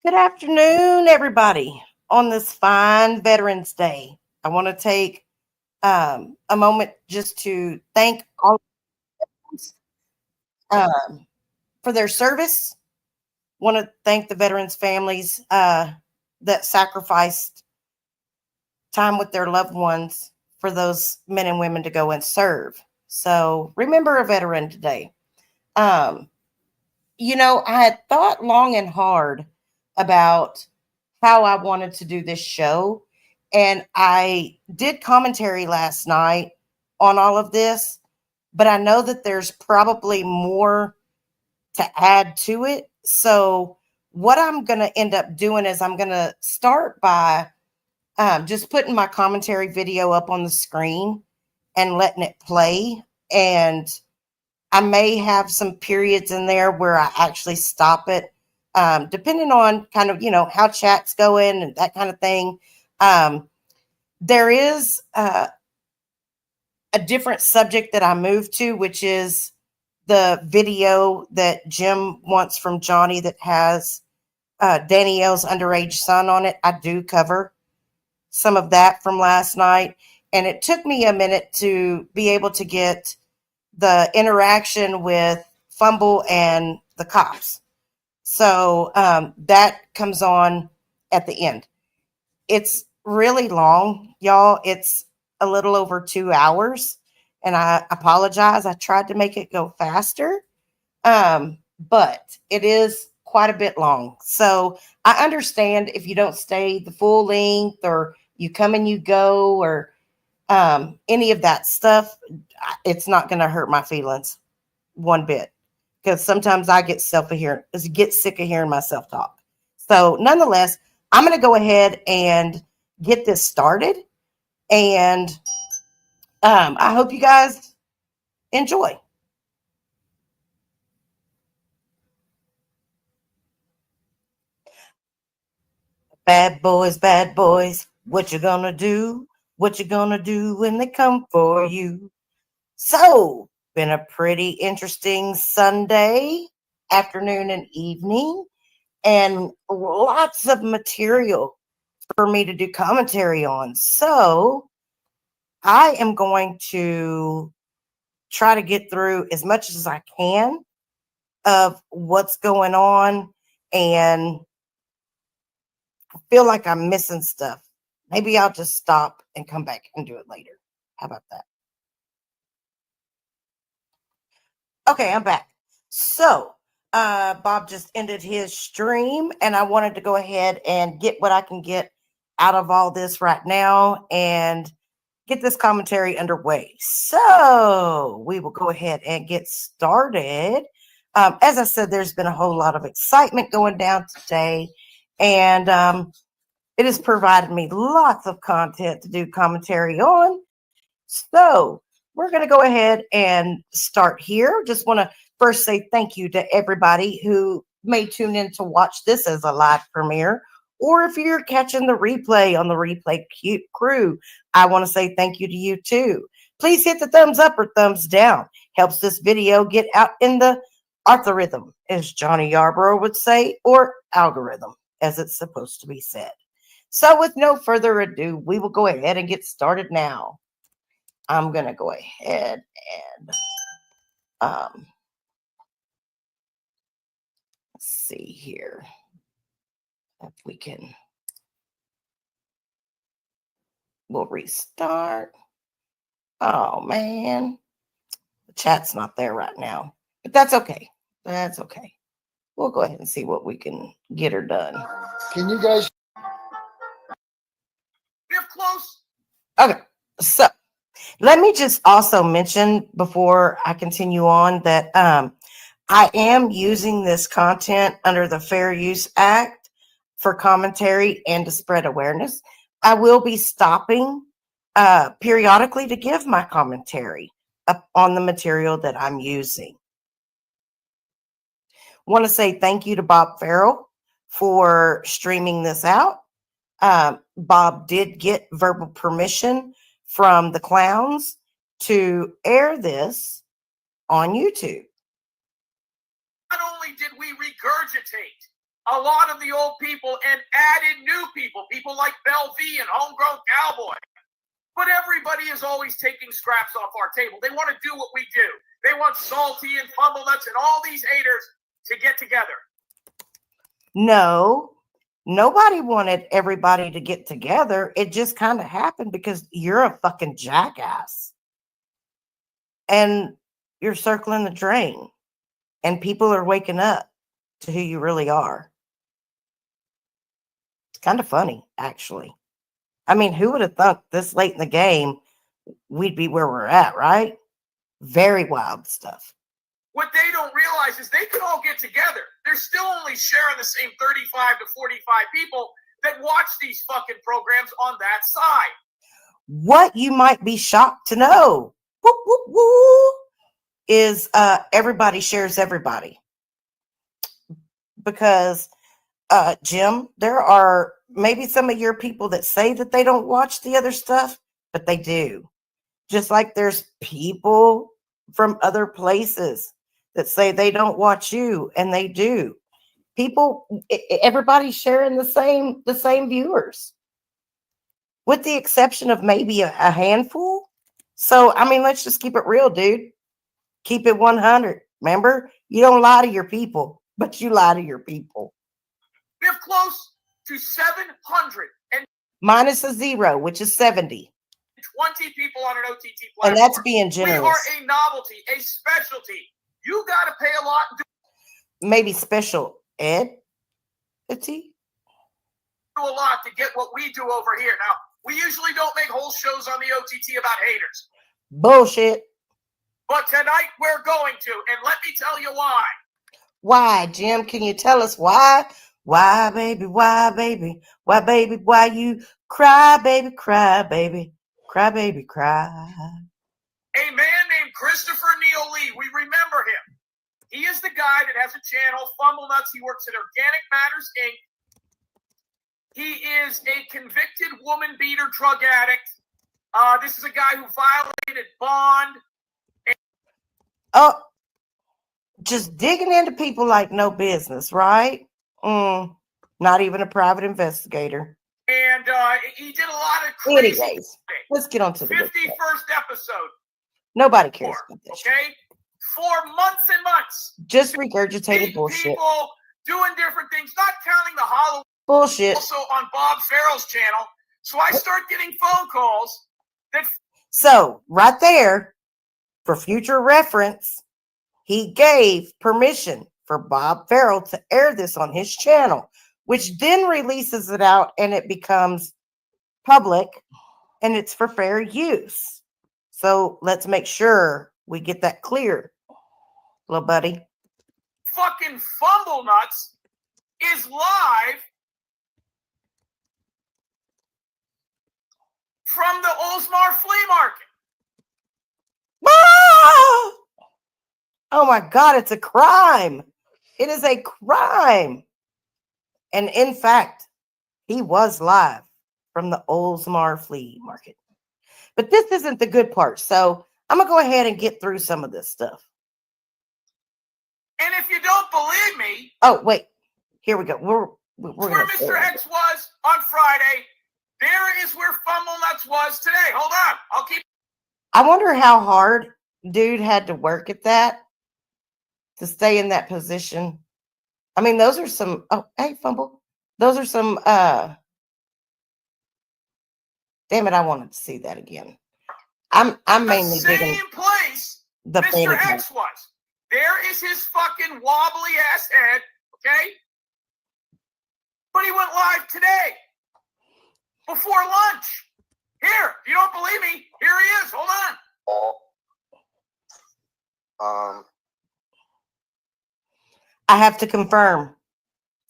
Good afternoon, everybody. On this fine Veterans Day, I want to take a moment just to thank all of us, um, for their service. Want to thank the veterans' families that sacrificed time with their loved ones for those men and women to go and serve. So remember a veteran today. Um, I had thought long and hard about how I wanted to do this show. And I did commentary last night on all of this, but I know that there's probably more to add to it. So, what I'm going to end up doing is I'm going to start by just putting my commentary video up on the screen and letting it play. And I may have some periods in there where I actually stop it, depending on kind of, how chat's going and that kind of thing. Um, there is a different subject that I moved to, which is the video that Jim wants from Johnny that has Danielle's underage son on it. I do cover some of that from last night. And it took me a minute to be able to get the interaction with Fumble and the cops. So that comes on at the end. It's really long, y'all. It's a little over 2 hours. And I apologize. I tried to make it go faster, but it is quite a bit long. So I understand if you don't stay the full length or you come and you go or any of that stuff, it's not going to hurt my feelings one bit because sometimes I get sick of hearing myself talk. So nonetheless, I'm going to go ahead and get this started, and I hope you guys enjoy. Bad boys, what you gonna do? What you gonna do when they come for you? So, been a pretty interesting Sunday afternoon and evening, and lots of material for me to do commentary on. So, I am going to try to get through as much as I can of what's going on, and I feel like I'm missing stuff. Maybe I'll just stop and come back and do it later. How about that? Okay, I'm back. So, Bob just ended his stream, and I wanted to go ahead and get what I can get out of all this right now and get this commentary underway. So, we will go ahead and get started. As I said, there's been a whole lot of excitement going down today, and it has provided me lots of content to do commentary on. So we're going to go ahead and start here. Just want to first say thank you to everybody who may tune in to watch this as a live premiere. Or if you're catching the replay on the replay crew, I want to say thank you to you too. Please hit the thumbs up or thumbs down. Helps this video get out in the algorithm, as Johnny Yarborough would say, or algorithm, as it's supposed to be said. So with no further ado, we will go ahead and get started now. I'm going to go ahead and let's see here if we can. We'll restart. Oh, man. The chat's not there right now, but that's okay. That's okay. We'll go ahead and see what we can get her done. Can you guys? You're close. Okay. So let me just also mention before I continue on that I am using this content under the Fair Use Act for commentary and to spread awareness. I will be stopping periodically to give my commentary up on the material that I'm using. Want to say thank you to Bob Farrell for streaming this out. Bob did get verbal permission from the clowns to air this on YouTube. Not only did we regurgitate a lot of the old people and added new people, people like Belle V and Homegrown Cowboy. But everybody is always taking scraps off our table. They want to do what we do. They want Salty and Fumblenuts and all these haters to get together. No, nobody wanted everybody to get together. It just kind of happened because you're a fucking jackass. And you're circling the drain. And people are waking up to who you really are. It's kind of funny, actually. I mean, who would have thought this late in the game we'd be where we're at, right? Very wild stuff. What they don't realize is they can all get together. They're still only sharing the same 35 to 45 people that watch these fucking programs on that side. What you might be shocked to know whoop, whoop, whoop, is everybody shares everybody. Because, Jim, there are maybe some of your people that say that they don't watch the other stuff, but they do. Just like there's people from other places that say they don't watch you, and they do. People, everybody's sharing the same viewers, with the exception of maybe a handful. So, I mean, let's just keep it real, dude. Keep it 100. Remember, you don't lie to your people, but you lie to your people. We have close to 700 and minus a 0, which is 70. 20 people on an OTT platform. And that's being generous. We are a novelty, a specialty. You got to pay a lot. Maybe special ed. Do a lot to get what we do over here. Now, we usually don't make whole shows on the OTT about haters. Bullshit. But tonight we're going to, and let me tell you why. Why, Jim? Can you tell us why? Why, baby? Why, baby? Why, baby? Why you cry, baby? Cry, baby. Cry, baby, cry. A man named Christopher Neil Lee. We remember him. He is the guy that has a channel, Fumblenuts. He works at Organic Matters, Inc. He is a convicted woman beater drug addict. This is a guy who violated bond. Oh, just digging into people like no business, right? Not even a private investigator. And he did a lot of crazy. Anyways, let's get on to the 51st episode. Nobody cares about this. Okay? For months and months. Just regurgitated bullshit. People doing different things, not counting the Halloween. Bullshit. Also on Bob Farrell's channel. So I start getting phone calls that. So, right there, for future reference, he gave permission for Bob Farrell to air this on his channel, which then releases it out and it becomes public and it's for fair use. So let's make sure we get that clear, little buddy. Fucking Fumblenuts is live from the Oldsmar Flea Market. Ah! Oh my God, it's a crime. It is a crime. And in fact, he was live from the Oldsmar Flea Market. But this isn't the good part. So I'm going to go ahead and get through some of this stuff. And if you don't believe me. Oh, wait. Here we go. We're where Mr. X was on Friday. There is where Fumblenuts was today. Hold on. I'll keep. I wonder how hard dude had to work at that to stay in that position. I mean, those are some. Oh, hey, Fumble. Those are some. Damn it! I wanted to see that again. I'm mainly digging the same place the Mr. X was. There is his fucking wobbly ass head. Okay, but he went live today before lunch. Here, if you don't believe me, here he is. Hold on. I have to confirm.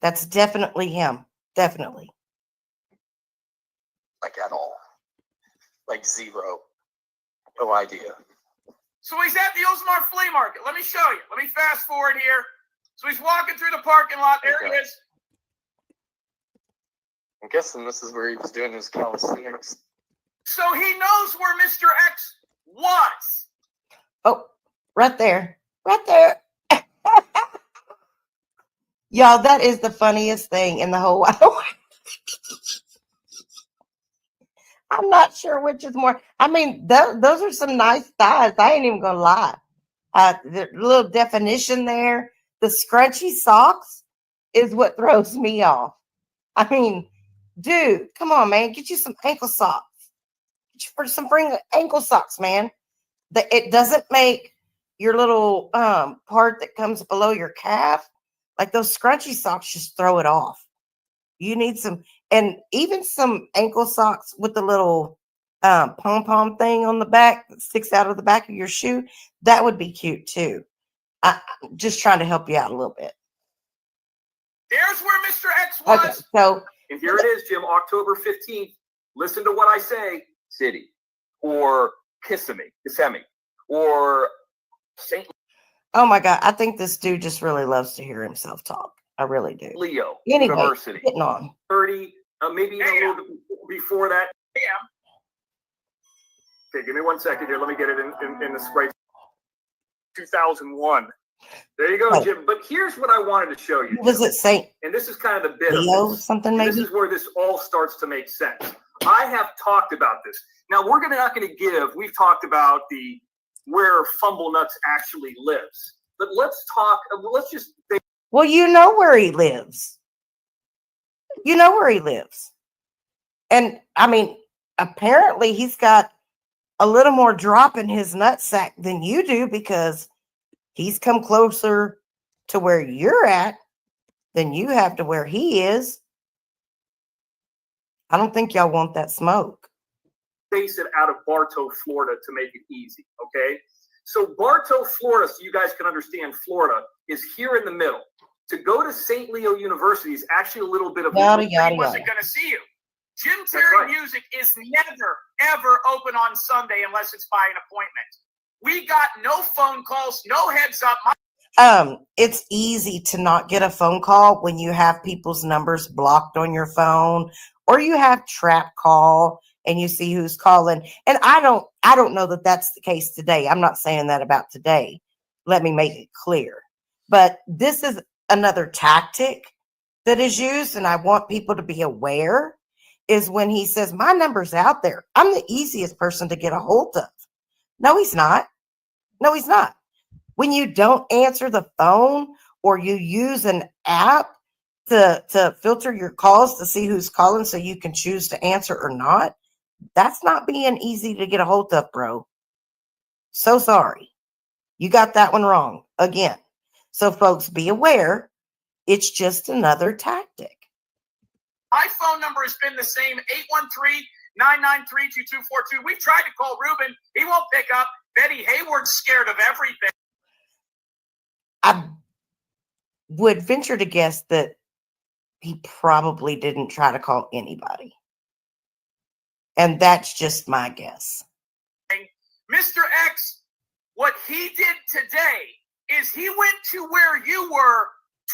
That's definitely him. Definitely. Like at all. Like zero. No idea. So he's at the Oldsmar Flea Market. Let me show you. Let me fast forward here. So he's walking through the parking lot. There he is. I'm guessing this is where he was doing his calisthenics. So he knows where Mr. X was. Oh, right there. Right there. Y'all, that is the funniest thing in the whole wide world. I'm not sure which is more. I mean, those are some nice thighs. I ain't even gonna lie. The little definition there, the scrunchy socks is what throws me off. I mean, dude, come on, man, get you some ankle socks. Get you for some ankle socks, man. It doesn't make your little part that comes below your calf, like those scrunchy socks, just throw it off. You need some, and even some ankle socks with the little pom-pom thing on the back that sticks out of the back of your shoe. That would be cute too. I'm just trying to help you out a little bit. There's where Mr. X was. Okay, so And here it is, Jim, October 15th. Listen to what I say. City. Or Kissimmee, or St. oh my God, I think this dude just really loves to hear himself talk. I really do. Leo Anyway, University. getting on. 30, maybe even a little bit before that. Yeah. Okay, give me 1 second here. Let me get it in the spray. 2001. There you go, Oh. Jim. But here's what I wanted to show you. Was it St. And this is kind of the bit Leo of this. something And maybe? this is where this all starts to make sense. I have talked about this. Now we're not going to give. We've talked about where Fumble Nuts actually lives. But let's talk. Let's just think. Well, you know where he lives. You know where he lives. And I mean, apparently he's got a little more drop in his nutsack than you do, because he's come closer to where you're at than you have to where he is. I don't think y'all want that smoke. Base it out of Bartow, Florida, to make it easy. Okay. So Bartow, Florida, so you guys can understand, Florida is here in the middle. To go to St. Leo University is actually a little bit of Yada, a yada, He wasn't yada. going to see you. Jim Terry right. Music is never, ever open on Sunday unless it's by an appointment. We got no phone calls, no heads up. It's easy to not get a phone call when you have people's numbers blocked on your phone, or you have trap call and you see who's calling. And I don't know that that's the case today. I'm not saying that about today. Let me make it clear. But this is another tactic that is used, and I want people to be aware, is when he says, my number's out there. I'm the easiest person to get a hold of. No, he's not. No, he's not. When you don't answer the phone, or you use an app to filter your calls to see who's calling so you can choose to answer or not, that's not being easy to get a hold of, bro. So sorry. You got that one wrong again. So folks, be aware. It's just another tactic. My phone number has been the same, 813-993-2242. We've tried to call Ruben. He won't pick up. Betty Hayward's scared of everything. I would venture to guess that he probably didn't try to call anybody. And that's just my guess. Mr. X, what he did today is he went to where you were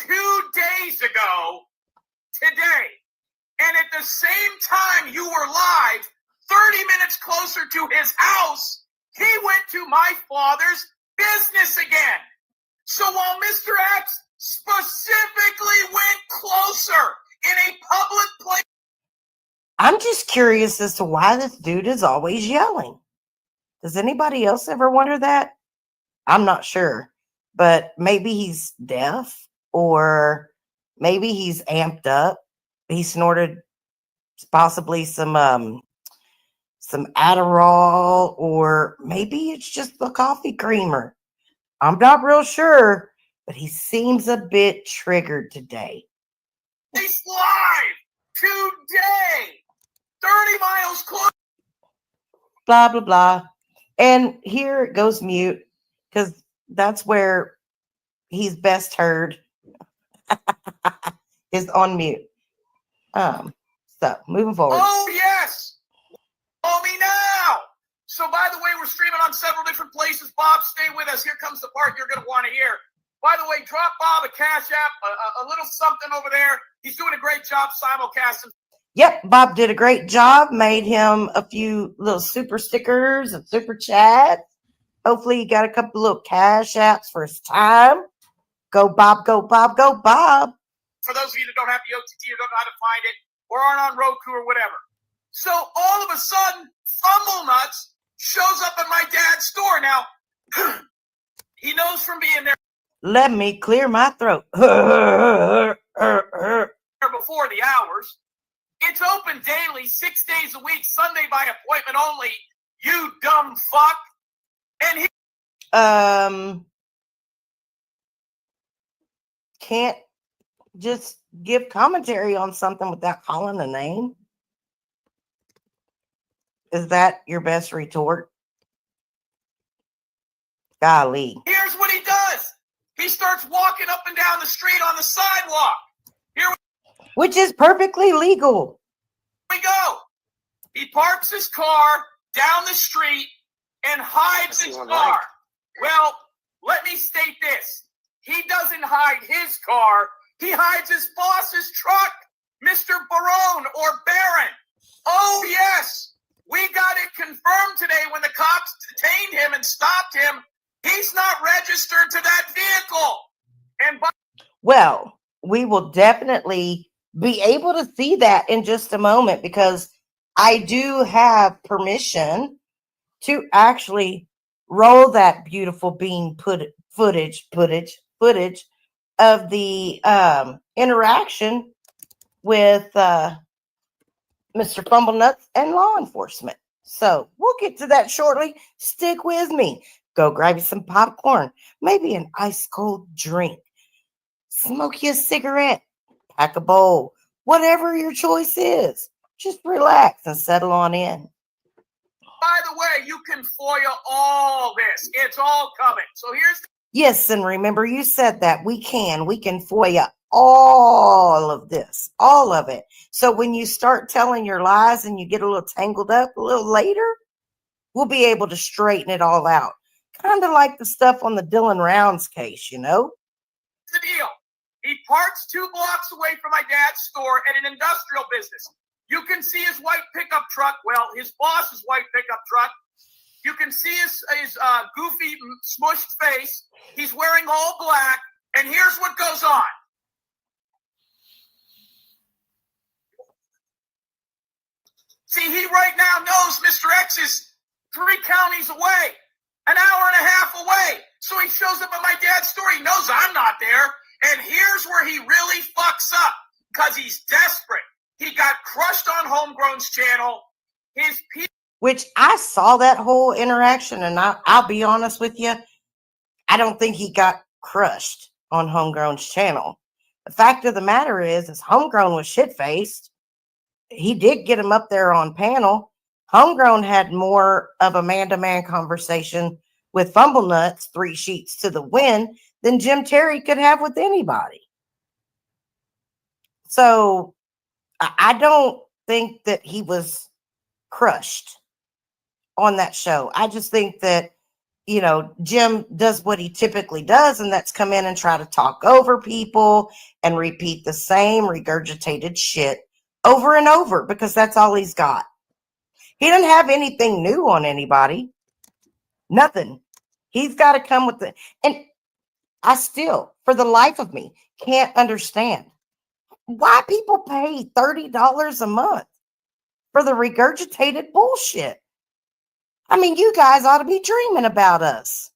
2 days ago today. And at the same time you were live, 30 minutes closer to his house, he went to my father's business again. So while Mr. X specifically went closer in a public place. I'm just curious as to why this dude is always yelling. Does anybody else ever wonder that? I'm not sure, but maybe he's deaf, or maybe he's amped up. He snorted possibly some Adderall, or maybe it's just the coffee creamer. I'm not real sure, but he seems a bit triggered today. He's live today, 30 miles close. Blah, blah, blah. And here it goes mute, because that's where he's best heard, is on mute. So moving forward. Oh, yes. Call me now. So, by the way, we're streaming on several different places. Bob, stay with us. Here comes the part you're going to want to hear. By the way, drop Bob a Cash App, a little something over there. He's doing a great job simulcasting. Yep, Bob did a great job. Made him a few little super stickers and super chats. Hopefully he got a couple little Cash Apps for his time. Go Bob, go Bob, go Bob. for those of you that don't have the OTT or don't know how to find it or aren't on Roku or whatever. So all of a sudden, Fumble Nuts shows up at my dad's store. Now, he knows from being there. Let me clear my throat. Before the hours. It's open daily, 6 days a week, Sunday by appointment only. You dumb fuck. And he can't just give commentary on something without calling a name. Is that your best retort? Golly. Here's what he does. He starts walking up and down the street on the sidewalk. Which is perfectly legal. We go. He parks his car down the street and hides his car. Right. Well, let me state this. He doesn't hide his car. He hides his boss's truck, Mr. Barone or Baron. Oh, yes. We got it confirmed today when the cops detained him and stopped him. He's not registered to that vehicle. And well, we will definitely be able to see that in just a moment, because I do have permission to actually roll that beautiful bean footage of the interaction with Mr. Fumblenuts and law enforcement. So we'll get to that shortly. Stick with me. Go grab you some popcorn, maybe an ice cold drink, smoke you a cigarette, pack a bowl, whatever your choice is. Just relax and settle on in. By the way, you can FOIA all this. It's all coming. So here's yes, and remember you said that we can FOIA all of this, all of it. So when you start telling your lies and you get a little tangled up a little later, we'll be able to straighten it all out. Kind of like the stuff on the Dylan Rounds case, you know? The deal. He parks 2 blocks away from my dad's store at an industrial business. You can see his white pickup truck. Well, his boss's white pickup truck. You can see his goofy, smushed face. He's wearing all black. And here's what goes on. See, he right now knows Mr. X is 3 counties away, an hour and a half away. So he shows up at my dad's store. He knows I'm not there. And here's where he really fucks up, because he's desperate. He got crushed on Homegrown's channel. Which I saw that whole interaction, and I'll be honest with you, I don't think he got crushed on Homegrown's channel. The fact of the matter is Homegrown was shit-faced. He did get him up there on panel. Homegrown had more of a man-to-man conversation with Fumblenuts, 3 sheets to the wind, than Jim Terry could have with anybody. So I don't think that he was crushed on that show. I just think that, you know, Jim does what he typically does, and that's come in and try to talk over people and repeat the same regurgitated shit over and over, because that's all he's got. He doesn't have anything new on anybody. Nothing. He's got to come with and I still, for the life of me, can't understand why people pay $30 a month for the regurgitated bullshit. I mean, you guys ought to be dreaming about us.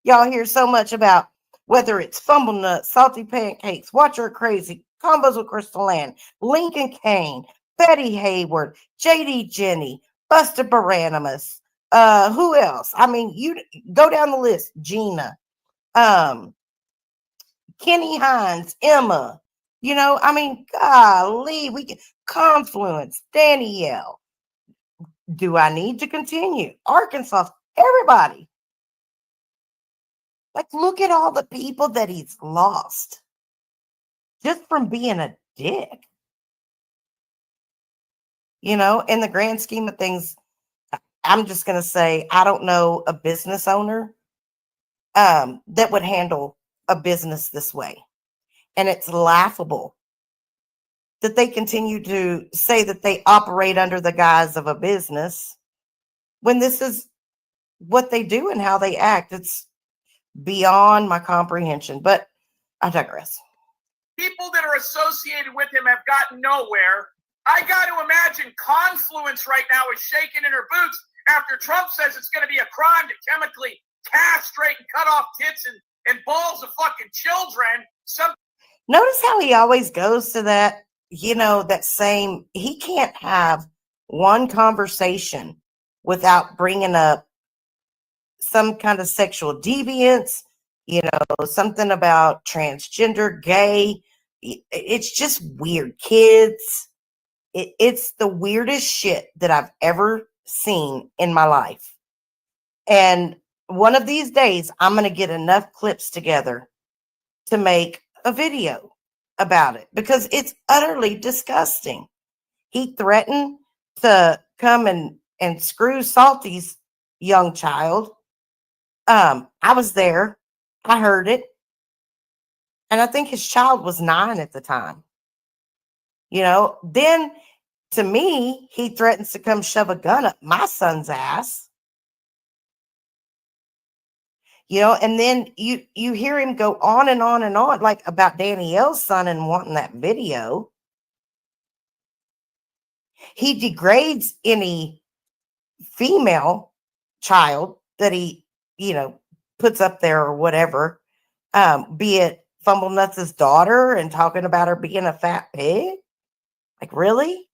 Y'all hear so much about whether it's Fumblenuts, Salty Pancakes, Watch Her Crazy, Combos with Crystal Ann, Lincoln Kane, Betty Hayward, JD Jenny, Buster Baranimus, who else? I mean, you go down the list. Gina, Kenny Hines, Emma, you know, I mean, golly, we can Confluence, Danielle. Do I need to continue? Arkansas, everybody. Like, look at all the people that he's lost just from being a dick. You know, in the grand scheme of things, I'm just going to say, I don't know a business owner that would handle a business this way. And it's laughable that they continue to say that they operate under the guise of a business when this is what they do and how they act. It's beyond my comprehension, but I digress. People that are associated with him have gotten nowhere. I got to imagine Confluence right now is shaking in her boots after Trump says it's going to be a crime to chemically castrate and cut off tits and balls of fucking children. Notice how he always goes to that, that same, he can't have one conversation without bringing up some kind of sexual deviance, something about transgender, gay. It's just weird. Kids. It's the weirdest shit that I've ever seen in my life. And one of these days, I'm going to get enough clips together to make a video about it because it's utterly disgusting. He threatened to come and screw Salty's young child. I was there. I heard it. And I think his child was 9 at the time. Then to me, he threatens to come shove a gun up my son's ass. And then you hear him go on and on and on, like about Danielle's son and wanting that video. He degrades any female child that he, puts up there or whatever, be it Fumble Nuts' daughter and talking about her being a fat pig. Like, really?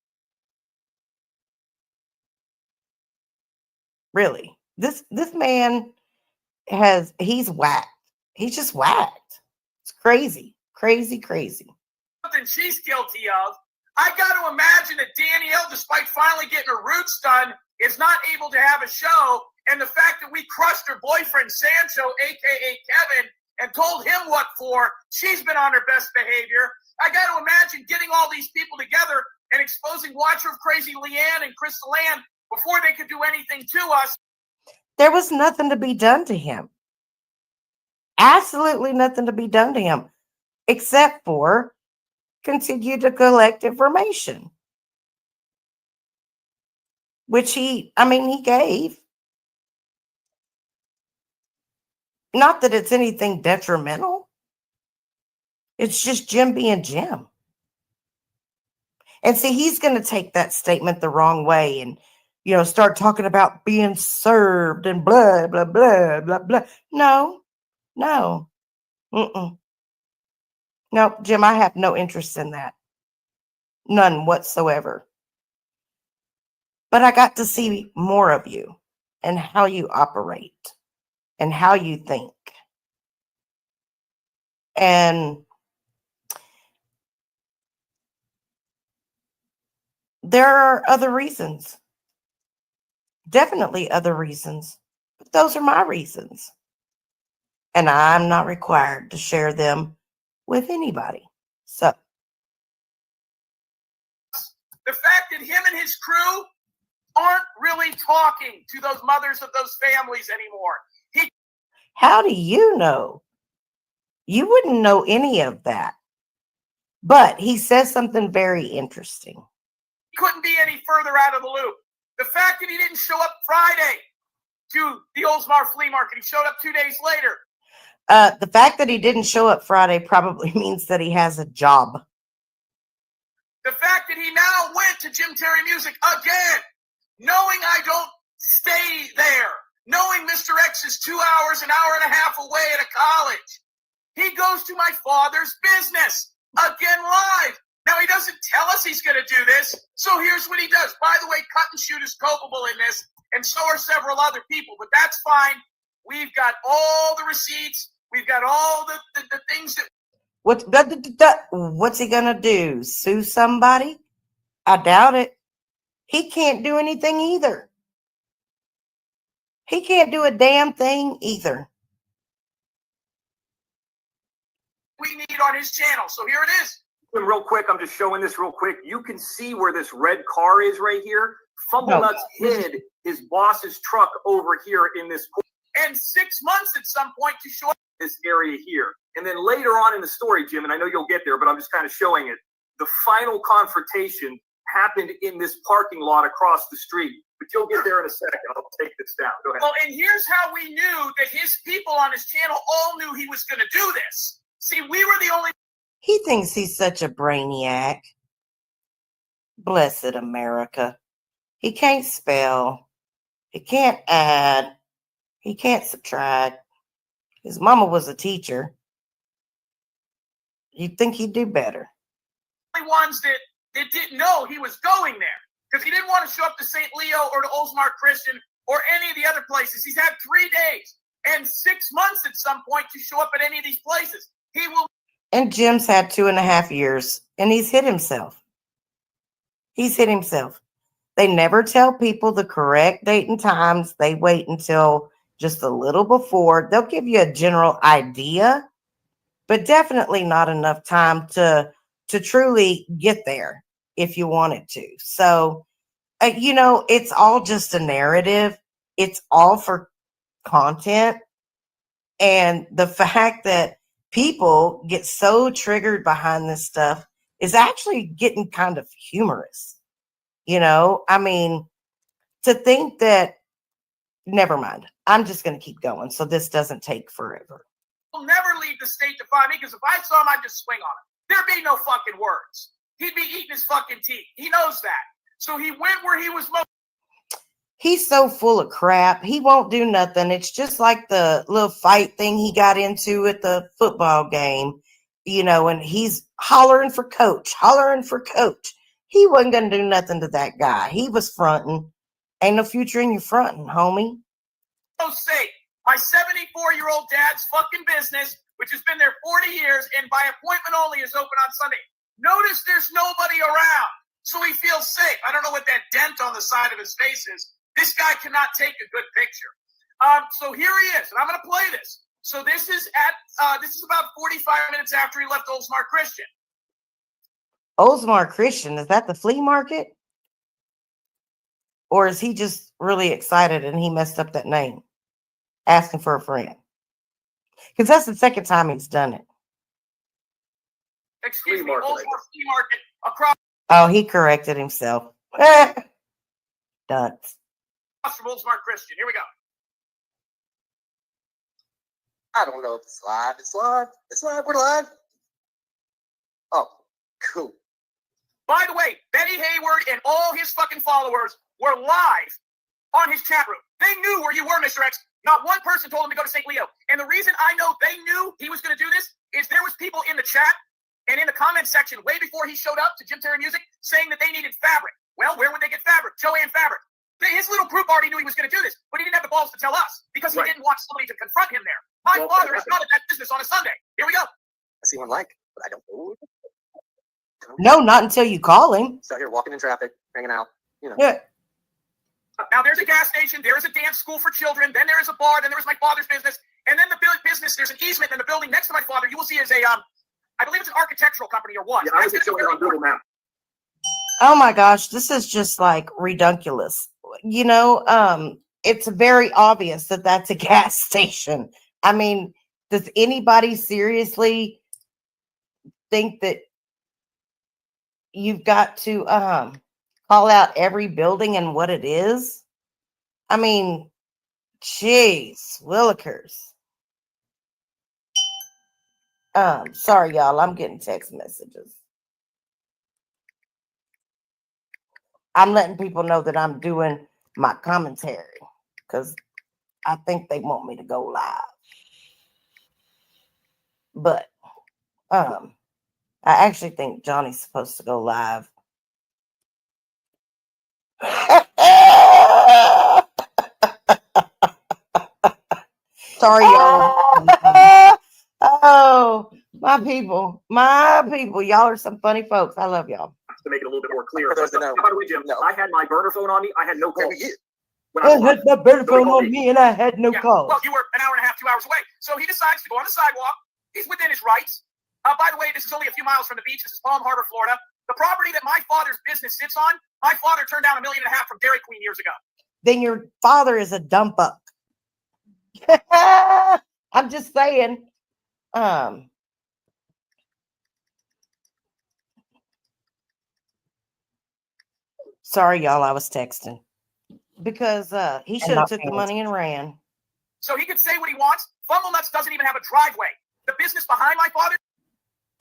Really? This man he's whacked. He's just whacked. It's crazy. Crazy. Something she's guilty of. I got to imagine that Danielle, despite finally getting her roots done, is not able to have a show. And the fact that we crushed her boyfriend, Sancho, a.k.a. Kevin, and told him what for, she's been on her best behavior. I got to imagine getting all these people together and exposing Watcher of Crazy Leanne and Crystal Ann before they could do anything to us. There was nothing to be done to him. Absolutely nothing to be done to him, except for continue to collect information, which he gave. Not that it's anything detrimental. It's just Jim being Jim. And see, he's going to take that statement the wrong way and, start talking about being served and blah, blah, blah, blah, blah. No. No, Jim, I have no interest in that. None whatsoever. But I got to see more of you and how you operate and how you think. And there are other reasons. Definitely other reasons. But those are my reasons. And I'm not required to share them with anybody. So the fact that him and his crew aren't really talking to those mothers of those families anymore. How do you know? You wouldn't know any of that. But he says something very interesting. He couldn't be any further out of the loop. The fact that he didn't show up Friday to the Oldsmar flea market, he showed up 2 days later. The fact that he didn't show up Friday probably means that he has a job. The fact that he now went to Jim Terry Music again, knowing I don't stay there, knowing Mr. X is 2 hours, an hour and a half away at a college. He goes to my father's business again live. Now, he doesn't tell us he's going to do this, so here's what he does. By the way, Cut and Shoot is culpable in this, and so are several other people, but that's fine. We've got all the receipts. We've got all the things that... What's he going to do? Sue somebody? I doubt it. He can't do anything either. He can't do a damn thing either. We need on his channel, so here it is. Real quick, I'm just showing this real quick. You can see where this red car is right here. Fumblenuts hid his boss's truck over here in this... And 6 months at some point to show up this area here. And then later on in the story, Jim, and I know you'll get there, but I'm just kind of showing it. The final confrontation happened in this parking lot across the street. But you'll get there in a second. I'll take this down. Go ahead. Well, and here's how we knew that his people on his channel all knew he was going to do this. See, we were the only He thinks he's such a brainiac. Blessed America. He can't spell. He can't add. He can't subtract. His mama was a teacher. You'd think he'd do better. The ones that didn't know he was going there because he didn't want to show up to St. Leo or to Oldsmar Christian or any of the other places. He's had 3 days and 6 months at some point to show up at any of these places. He will. And Jim's had 2.5 years, and he's hit himself. He's hit himself. They never tell people the correct date and times. They wait until just a little before. They'll give you a general idea, but definitely not enough time to truly get there if you wanted to. So, it's all just a narrative. It's all for content. And the fact that people get so triggered behind this stuff is actually getting kind of humorous. I mean, to think that, never mind. I'm just going to keep going so this doesn't take forever. Will never leave the state to find me because if I saw him, I'd just swing on him. There'd be no fucking words. He'd be eating his fucking teeth. He knows that. So he went where he was most. He's so full of crap. He won't do nothing. It's just like the little fight thing he got into at the football game, and he's hollering for coach. He wasn't going to do nothing to that guy. He was fronting. Ain't no future in your fronting, homie. Oh, say, my 74-year-old dad's fucking business, which has been there 40 years and by appointment only is open on Sunday. Notice there's nobody around, so he feels safe. I don't know what that dent on the side of his face is. This guy cannot take a good picture. So here he is, and I'm going to play this. So this is about 45 minutes after he left Oldsmar Christian. Oldsmar Christian, is that the flea market? Or is he just really excited and he messed up that name? Asking for a friend. Because that's the second time he's done it. Excuse me, Oldsmar Flea Market across. Oh, he corrected himself. Dunce. From Oldsmar Christian. Here we go. I don't know if it's live. It's live. It's live. We're live. Oh, cool. By the way, Benny Hayward and all his fucking followers were live on his chat room. They knew where you were, Mr. X. Not one person told him to go to St. Leo. And the reason I know they knew he was going to do this is there was people in the chat and in the comment section way before he showed up to Jim Terry Music saying that they needed fabric. Well, where would they get fabric? Joanne Fabric. His little group already knew he was going to do this, but he didn't have the balls to tell us because he didn't want somebody to confront him there. My father is not at that business on a Sunday. Here we go. I see one like, but I don't know. No, not until you call him. He's out here walking in traffic, hanging out, Yeah. Now there's a gas station, there is a dance school for children, then there is a bar, then there is my father's business, and then the business, there's an easement in the building next to my father. You will see is a, I believe it's an architectural company or what. Yeah, I was just showing on Google Maps. Oh my gosh, this is just like redunculous. It's very obvious that that's a gas station. I mean, does anybody seriously think that you've got to call out every building and what it is? I mean, jeez, Willikers. Sorry, y'all. I'm getting text messages. I'm letting people know that I'm doing my commentary because I think they want me to go live. But I actually think Johnny's supposed to go live. Sorry, y'all. Oh, my people. Y'all are some funny folks. I love y'all. To make it a little bit more clear. For those that know. By the way, Jim, I had my burner phone on me. I had no calls. When I had my burner phone on me and I had no calls. Well, you were an hour and a half, 2 hours away. So he decides to go on the sidewalk. He's within his rights. By the way, this is only a few miles from the beach. This is Palm Harbor, Florida. The property that my father's business sits on, my father turned down $1.5 million from Dairy Queen years ago. Then your father is a dump up. I'm just saying. Sorry, y'all. I was texting because he should have took the money and ran. So he could say what he wants. Fumble Nuts doesn't even have a driveway. The business behind my father.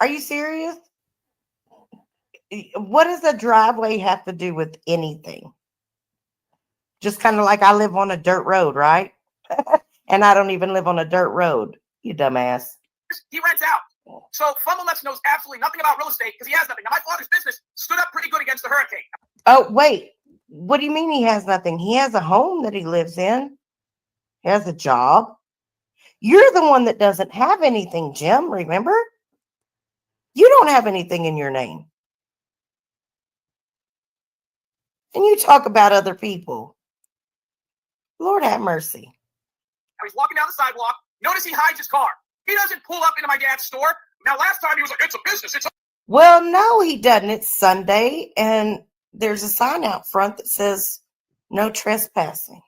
Are you serious? What does a driveway have to do with anything? Just kind of like I live on a dirt road, right? And I don't even live on a dirt road, you dumbass. He rents out. So Fumble Nuts knows absolutely nothing about real estate because he has nothing. Now, my father's business stood up pretty good against the hurricane. Oh, wait. What do you mean he has nothing? He has a home that he lives in. He has a job. You're the one that doesn't have anything, Jim, remember? You don't have anything in your name. And you talk about other people. Lord have mercy. Now he's walking down the sidewalk. Notice he hides his car. He doesn't pull up into my dad's store. Now, last time he was like, it's a business. It's a... Well, no, he doesn't. It's Sunday, and there's a sign out front that says no trespassing.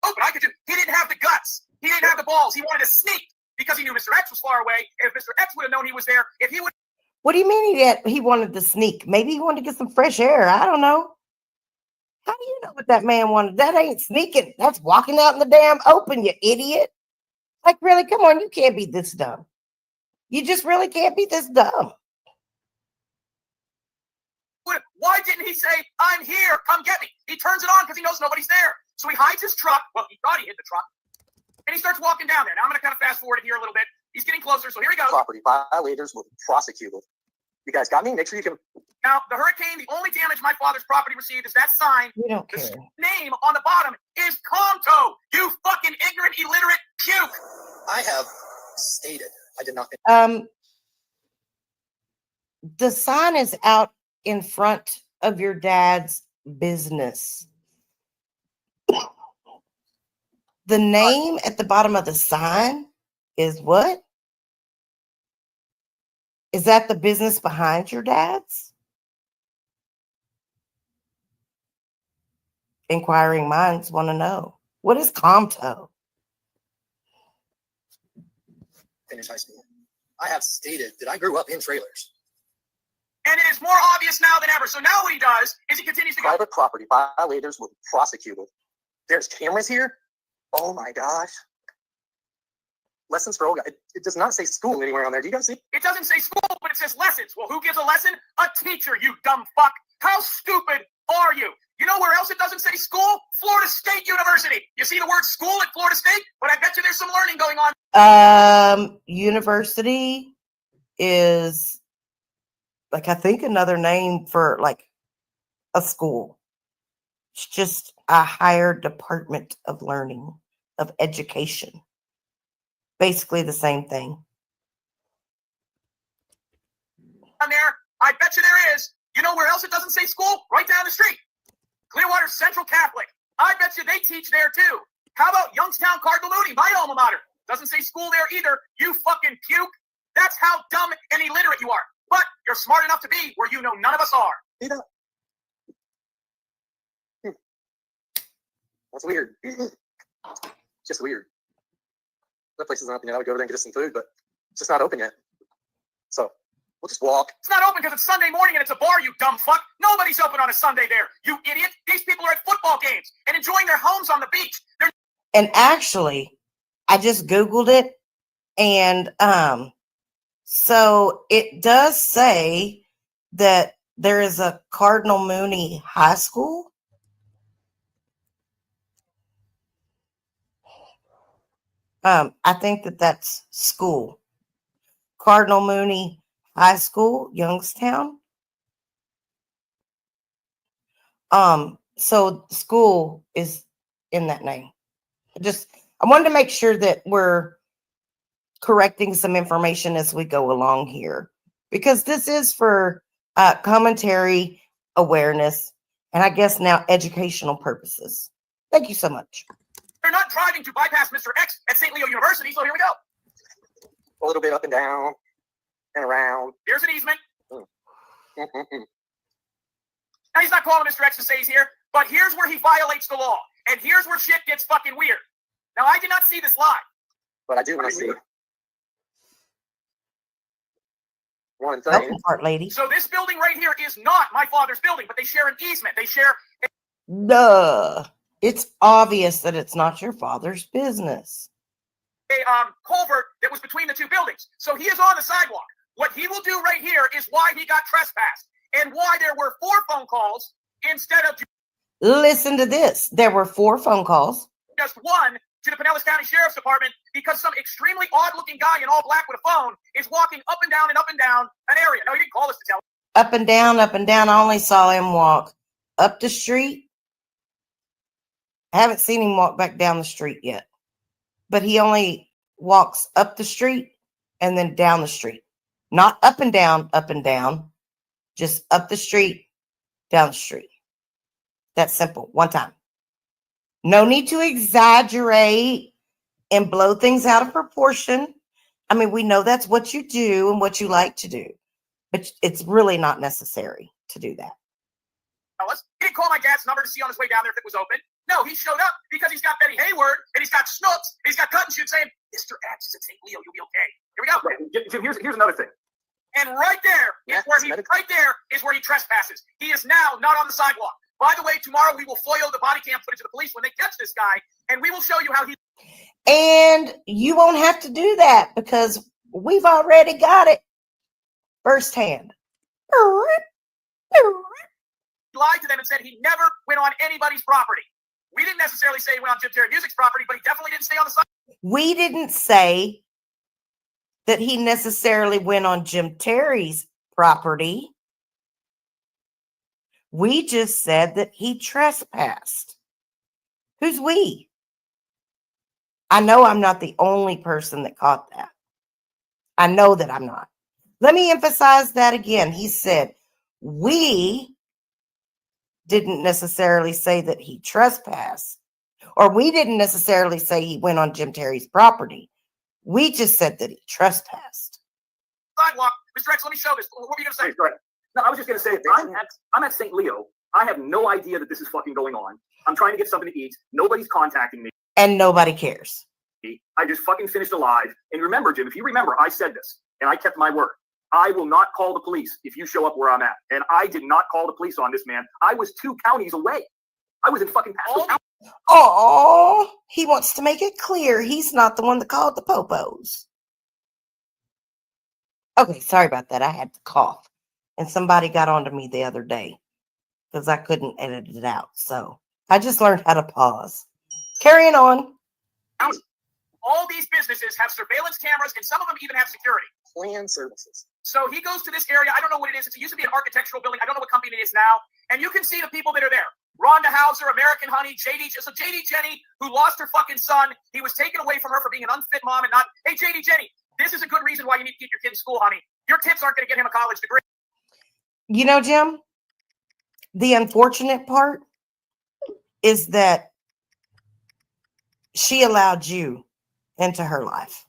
Oh, but I could do... He didn't have the guts. He didn't have the balls. He wanted to sneak because he knew Mr. X was far away. If Mr. X would have known he was there, if he would... What do you mean he wanted to sneak? Maybe he wanted to get some fresh air. I don't know. How do you know what that man wanted? That ain't sneaking. That's walking out in the damn open, you idiot. Like, really? Come on. You can't be this dumb. You just really can't be this dumb. Why didn't he say, I'm here, come get me? He turns it on because he knows nobody's there. So he hides his truck. Well, he thought he hid the truck. And he starts walking down there. Now, I'm going to kind of fast forward it here a little bit. He's getting closer, so here he goes. Property violators will be prosecuted. You guys got me? Make sure you can... Now, the hurricane, the only damage my father's property received is that sign. We don't The care. name on the bottom is Comto. You fucking ignorant, illiterate puke. I have stated I did not... The sign is out in front of your dad's business. The name at the bottom of the sign is what? Is that the business behind your dad's? Inquiring minds want to know. What is Comto? Finish high school. I have stated that I grew up in trailers. And it is more obvious now than ever. So now what he does is he continues to go. Private property violators will be prosecuted. There's cameras here? Oh my gosh. Lessons for old guys. It does not say school anywhere on there. Do you guys see? It doesn't say school, but it says lessons. Well, who gives a lesson? A teacher, you dumb fuck. How stupid are you? You know where else it doesn't say school? Florida State University. You see the word school at Florida State? But I bet you there's some learning going on. University is like, I think another name for like a school. It's just a higher department of learning, of education. Basically the same thing. On there, I bet you there is. You know where else it doesn't say school? Right down the street. Clearwater Central Catholic. I bet you they teach there too. How about Youngstown Cardinal Mooney, my alma mater? Doesn't say school there either. You fucking puke. That's how dumb and illiterate you are. But you're smart enough to be where you know none of us are. You know. That's weird. Just weird. That place isn't open yet. I would go over there and get us some food, but it's just not open yet. So we'll just walk. It's not open because it's Sunday morning and it's a bar, you dumb fuck. Nobody's open on a Sunday there, you idiot. These people are at football games and enjoying their homes on the beach. And actually, I just Googled it, and so it does say that there is a Cardinal Mooney High School. I think that's school. Cardinal Mooney High School, Youngstown. So school is in that name. I wanted to make sure that we're correcting some information as we go along here, because this is for commentary, awareness, and I guess now educational purposes. Thank you so much. They're not driving to bypass Mr. X at St. Leo University, so here we go. A little bit up and down and around. Here's an easement. Mm. Now, he's not calling Mr. X to say he's here, but here's where he violates the law, and here's where shit gets fucking weird. Now, I did not see this live. But I do want to see one Welcome, thing. part lady. So this building right here is not my father's building, but they share an easement. They share... Duh. It's obvious that it's not your father's business. a culvert that was between the two buildings. So he is on the sidewalk. What he will do right here is why he got trespassed and why there were 4 phone calls instead of Listen to this. There were 4 phone calls. just 1 to the Pinellas County Sheriff's Department because some extremely odd-looking guy in all black with a phone is walking up and down an area. No, he didn't call us to tell us. Up and down, up and down. I only saw him walk up the street. I haven't seen him walk back down the street yet. But he only walks up the street and then down the street. Not up and down, just up the street, down the street. That's simple. One time. No need to exaggerate and blow things out of proportion. I mean, we know that's what you do and what you like to do, but it's really not necessary to do that. He didn't call my dad's number to see on his way down there if it was open. No, he showed up because he's got Betty Hayward and he's got Snooks and he's got Cut and Shoot saying, Mr. X is at St. Leo, you'll be okay. Here we go. Right. Jim, here's another thing. And right there is where he trespasses. He is now not on the sidewalk. By the way, tomorrow we will foil the body cam footage of the police when they catch this guy, and we will show you how he. And you won't have to do that because we've already got it firsthand. Lied to them and said he never went on anybody's property. We didn't necessarily say he went on Jim Terry Music's property, but he definitely didn't stay on the side. We didn't say that he necessarily went on Jim Terry's property. We just said that he trespassed. Who's we? I know I'm not the only person that caught that. I know that I'm not. Let me emphasize that again. He said, we didn't necessarily say that he trespassed, or we didn't necessarily say he went on Jim Terry's property. We just said that he trespassed. Sidewalk. Mr. X, let me show this. What were you going to say? Right. No, I was just going to say, I'm at St. Leo. I have no idea that this is fucking going on. I'm trying to get something to eat. Nobody's contacting me. And nobody cares. I just fucking finished a live. And remember, Jim, if you remember, I said this, and I kept my word. I will not call the police if you show up where I'm at. And I did not call the police on this man. I was 2 counties away. I was in fucking Pasco County. Oh, he wants to make it clear he's not the one that called the popos. Okay, sorry about that. I had to cough. And somebody got onto me the other day because I couldn't edit it out. So I just learned how to pause. Carrying on. All these businesses have surveillance cameras, and some of them even have security. Plan services. So he goes to this area. I don't know what it is. It used to be an architectural building. I don't know what company it is now. And you can see the people that are there. Rhonda Hauser, American Honey, JD. So JD Jenny, who lost her fucking son, he was taken away from her for being an unfit mom and not. Hey, JD Jenny, this is a good reason why you need to keep your kid in school, honey. Your tips aren't going to get him a college degree. You know, Jim, the unfortunate part is that she allowed you into her life.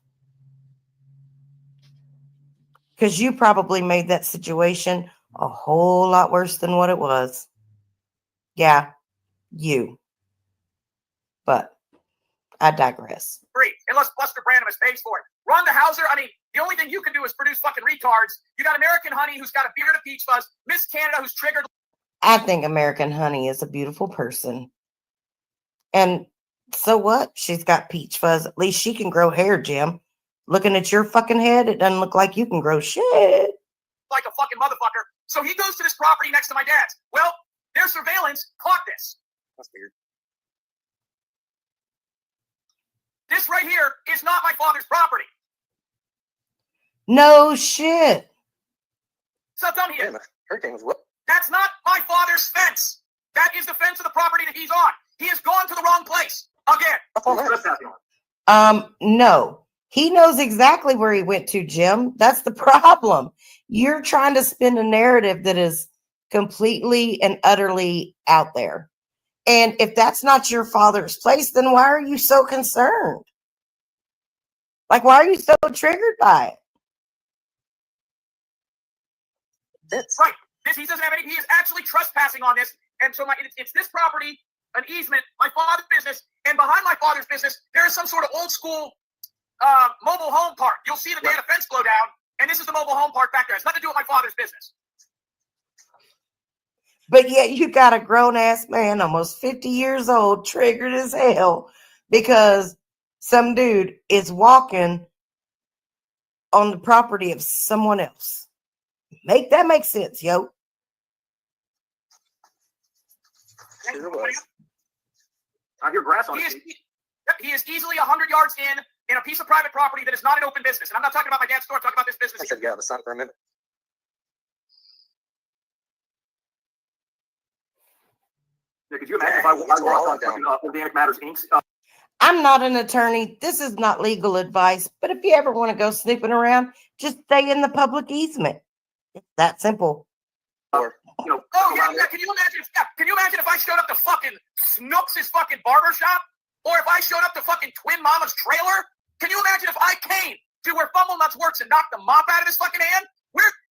Because you probably made that situation a whole lot worse than what it was. Yeah, you. But I digress. Free, unless Buster Brandemus pays for it. Rhonda Hauser, I mean, the only thing you can do is produce fucking retards. You got American Honey, who's got a beard of peach fuzz. Miss Canada, who's triggered. I think American Honey is a beautiful person. And so what? She's got peach fuzz. At least she can grow hair, Jim. Looking at your fucking head, it doesn't look like you can grow shit. Like a fucking motherfucker. So he goes to this property next to my dad's. Well, their surveillance caught this. That's weird. This right here is not my father's property. No shit. So tell me, Yeah, hurricane was what? that's not my father's fence. That is the fence of the property that he's on. He has gone to the wrong place again. Oh, What's happening on? No. He knows exactly where he went to, Jim. That's the problem. You're trying to spin a narrative that is completely and utterly out there. And if that's not your father's place, then why are you so concerned? Like, why are you so triggered by it? Fence. Right. This he doesn't have any. He is actually trespassing on this, and so it's this property, an easement, my father's business, and behind my father's business there is some sort of old school mobile home park. You'll see that they had a fence blow down, and this is the mobile home park back there. It's nothing to do with my father's business. But yet you got a grown-ass man, almost 50 years old, triggered as hell because some dude is walking on the property of someone else. Make that make sense, yo. Sure was. I hear grass on He his is, feet. he is easily 100 yards in a piece of private property that is not an open business. And I'm not talking about my dad's store. I'm talking about this business. I said, yeah, the sign for a minute. Yeah, could you imagine if I walked on fucking, Organic Matters Inc.'s I'm not an attorney. This is not legal advice. But if you ever want to go snooping around, just stay in the public easement. It's that simple. Or you know, Oh yeah, around yeah. Can you imagine if I showed up to fucking Snooks' fucking barber shop, or if I showed up to fucking Twin Mama's trailer? Can you imagine if I came to where Fumblenuts works and knocked the mop out of his fucking hand?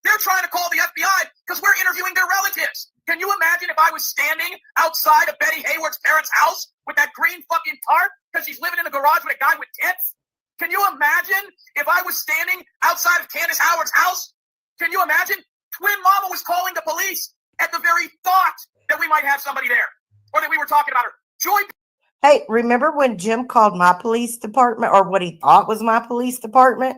They're trying to call the FBI because we're interviewing their relatives. Can you imagine if I was standing outside of Betty Hayward's parents' house with that green fucking tarp because she's living in the garage with a guy with tits? Can you imagine if I was standing outside of Candace Howard's house? Can you imagine? Twin Mama was calling the police at the very thought that we might have somebody there or that we were talking about her. Joy. Hey, remember when Jim called my police department, or what he thought was my police department?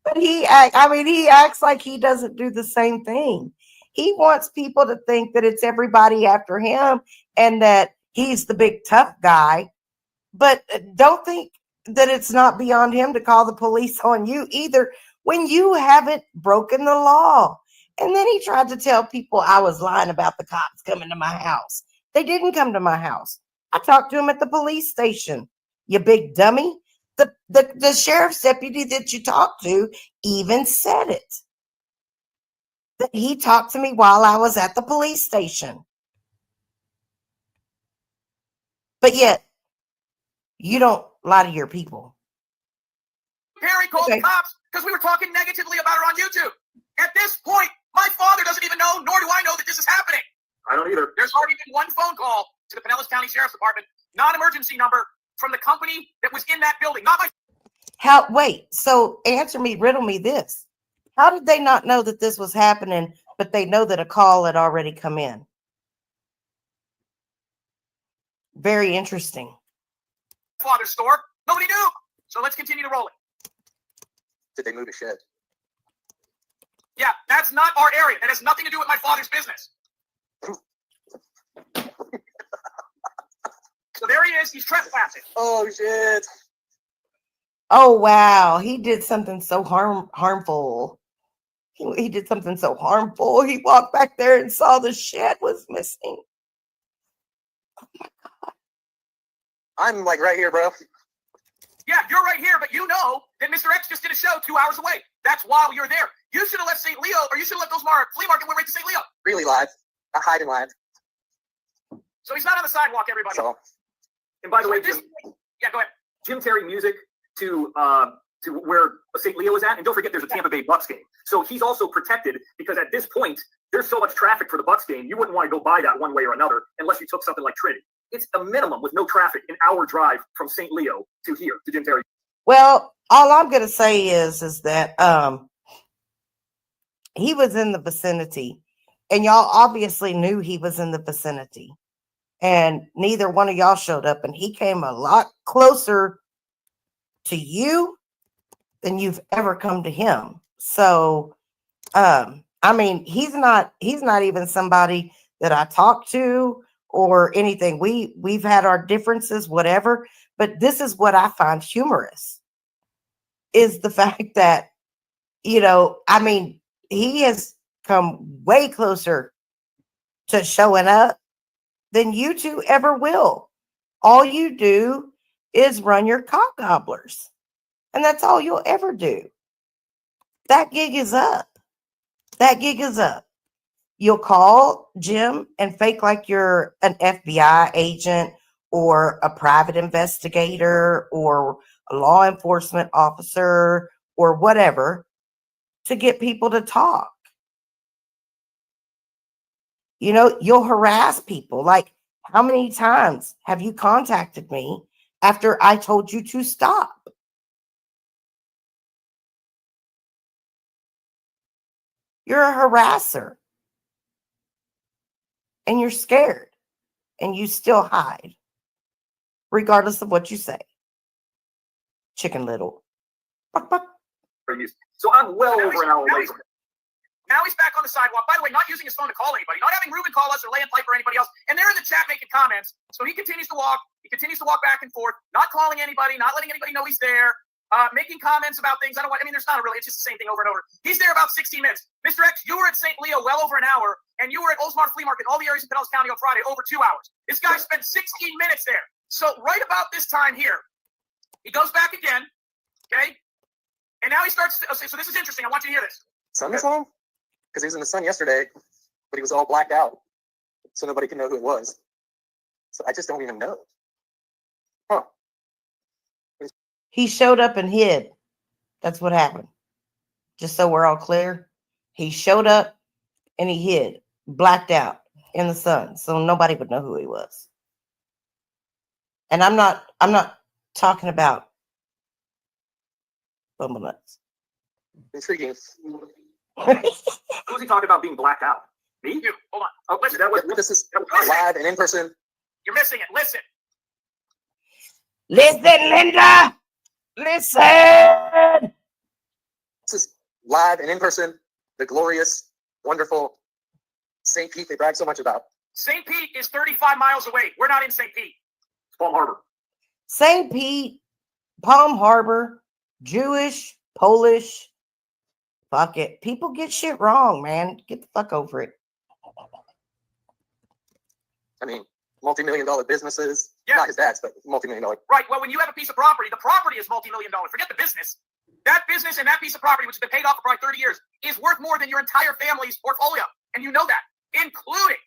But he acts like he doesn't do the same thing. He wants people to think that it's everybody after him and that he's the big tough guy. But don't think that it's not beyond him to call the police on you either when you haven't broken the law. And then he tried to tell people I was lying about the cops coming to my house. They didn't come to my house. I talked to him at the police station. You big dummy. The sheriff's deputy that you talked to even said it. That he talked to me while I was at the police station. But yet, you don't lie to your people. Perry called the cops because we were talking negatively about her on YouTube. At this point, my father doesn't even know, nor do I know that this is happening. I don't either. There's already been one phone call to the Pinellas County Sheriff's Department, non-emergency number from the company that was in that building, not my. Wait, so riddle me this. How did they not know that this was happening, but they know that a call had already come in? Very interesting. Father's store. Nobody knew. So let's continue to roll it. did they move a shed? Yeah, that's not our area. That has nothing to do with my father's business. So there he is. He's trespassing. Oh, shit. Oh, wow. He did something so harmful. He did something so harmful. He walked back there and saw the shed was missing. I'm like right here, bro. Yeah, you're right here, but you know that Mr. X just did a show 2 hours away. That's why you're there. You should have left St. Leo, or you should have left those flea market went right to St. Leo. Really live. Not hiding live. So he's not on the sidewalk, everybody. So, and by the way, Jim, yeah, go ahead. Jim Terry music to where St. Leo is at, and don't forget there's a Tampa Bay Bucks game. So he's also protected because at this point there's so much traffic for the Bucks game. You wouldn't want to go by that one way or another unless you took something like Trinity. It's a minimum with no traffic, an hour drive from St. Leo to here to Jim Terry. Well, all I'm going to say is that he was in the vicinity, and y'all obviously knew he was in the vicinity, and neither one of y'all showed up, and he came a lot closer to you than you've ever come to him. So, I mean, he's not even somebody that I talk to or anything. We've had our differences, whatever, but this is what I find humorous is the fact that, you know, I mean, he has come way closer to showing up than you two ever will. All you do is run your cock gobblers, and that's all you'll ever do. That gig is up. That gig is up. You'll call Jim and fake like you're an FBI agent or a private investigator or a law enforcement officer or whatever to get people to talk. You know, you'll harass people. Like, how many times have you contacted me after I told you to stop? You're a harasser. And you're scared. And you still hide. Regardless of what you say. Chicken Little. So I'm well over an hour late. Now he's back on the sidewalk. By the way, not using his phone to call anybody, not having Ruben call us or Leigh Pipe or anybody else. And they're in the chat making comments. So he continues to walk. He continues to walk back and forth, not calling anybody, not letting anybody know he's there, making comments about things. I mean, there's not really, it's just the same thing over and over. He's there about 16 minutes. Mr. X, you were at St. Leo well over an hour, and you were at Oldsmar Flea Market, all the areas in Pinellas County on Friday, over 2 hours. This guy spent 16 minutes there. So right about this time here, he goes back again, okay? And now he starts, so this is interesting. I want you to hear this. Sun is on? Because he was in the sun yesterday, but he was all blacked out. So nobody can know who it was. So I just don't even know. Huh. He showed up and hid. That's what happened. Just so we're all clear. He showed up and he hid, blacked out in the sun. So nobody would know who he was. And I'm not talking about bumblenuts. Intriguing. Who's he talking about being blacked out? Me? You, hold on. Oh, listen, that was This is live and in person. You're missing it. Listen. Listen, Linda. Listen. This is live and in person. The glorious, wonderful St. Pete they brag so much about. St. Pete is 35 miles away. We're not in St. Pete. It's Palm Harbor. St. Pete, Palm Harbor, Jewish, Polish. Fuck it. People get shit wrong, man. Get the fuck over it. I mean, multi-million-dollar businesses. Yeah. Not his dad's, but multi-million-dollar. Right. Well, when you have a piece of property, the property is multi-million-dollar. Forget the business. That business and that piece of property, which has been paid off for probably 30 years, is worth more than your entire family's portfolio. And you know that, including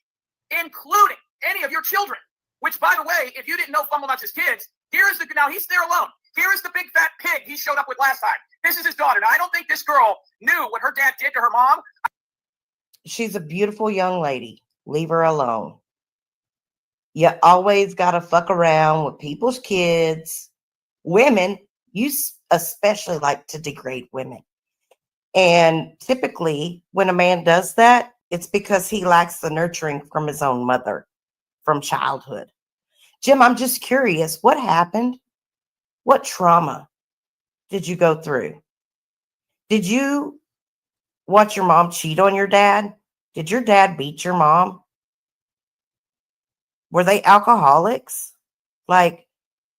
any of your children. Which, by the way, if you didn't know Fumblenuts' kids, now he's there alone. Here is the big fat pig he showed up with last time. This is his daughter. Now, I don't think this girl knew what her dad did to her mom. She's a beautiful young lady. Leave her alone. You always got to fuck around with people's kids. Women, you especially like to degrade women. And typically, when a man does that, it's because he lacks the nurturing from his own mother from childhood. Jim, I'm just curious. What happened? What trauma did you go through? Did you watch your mom cheat on your dad? Did your dad beat your mom? Were they alcoholics? Like,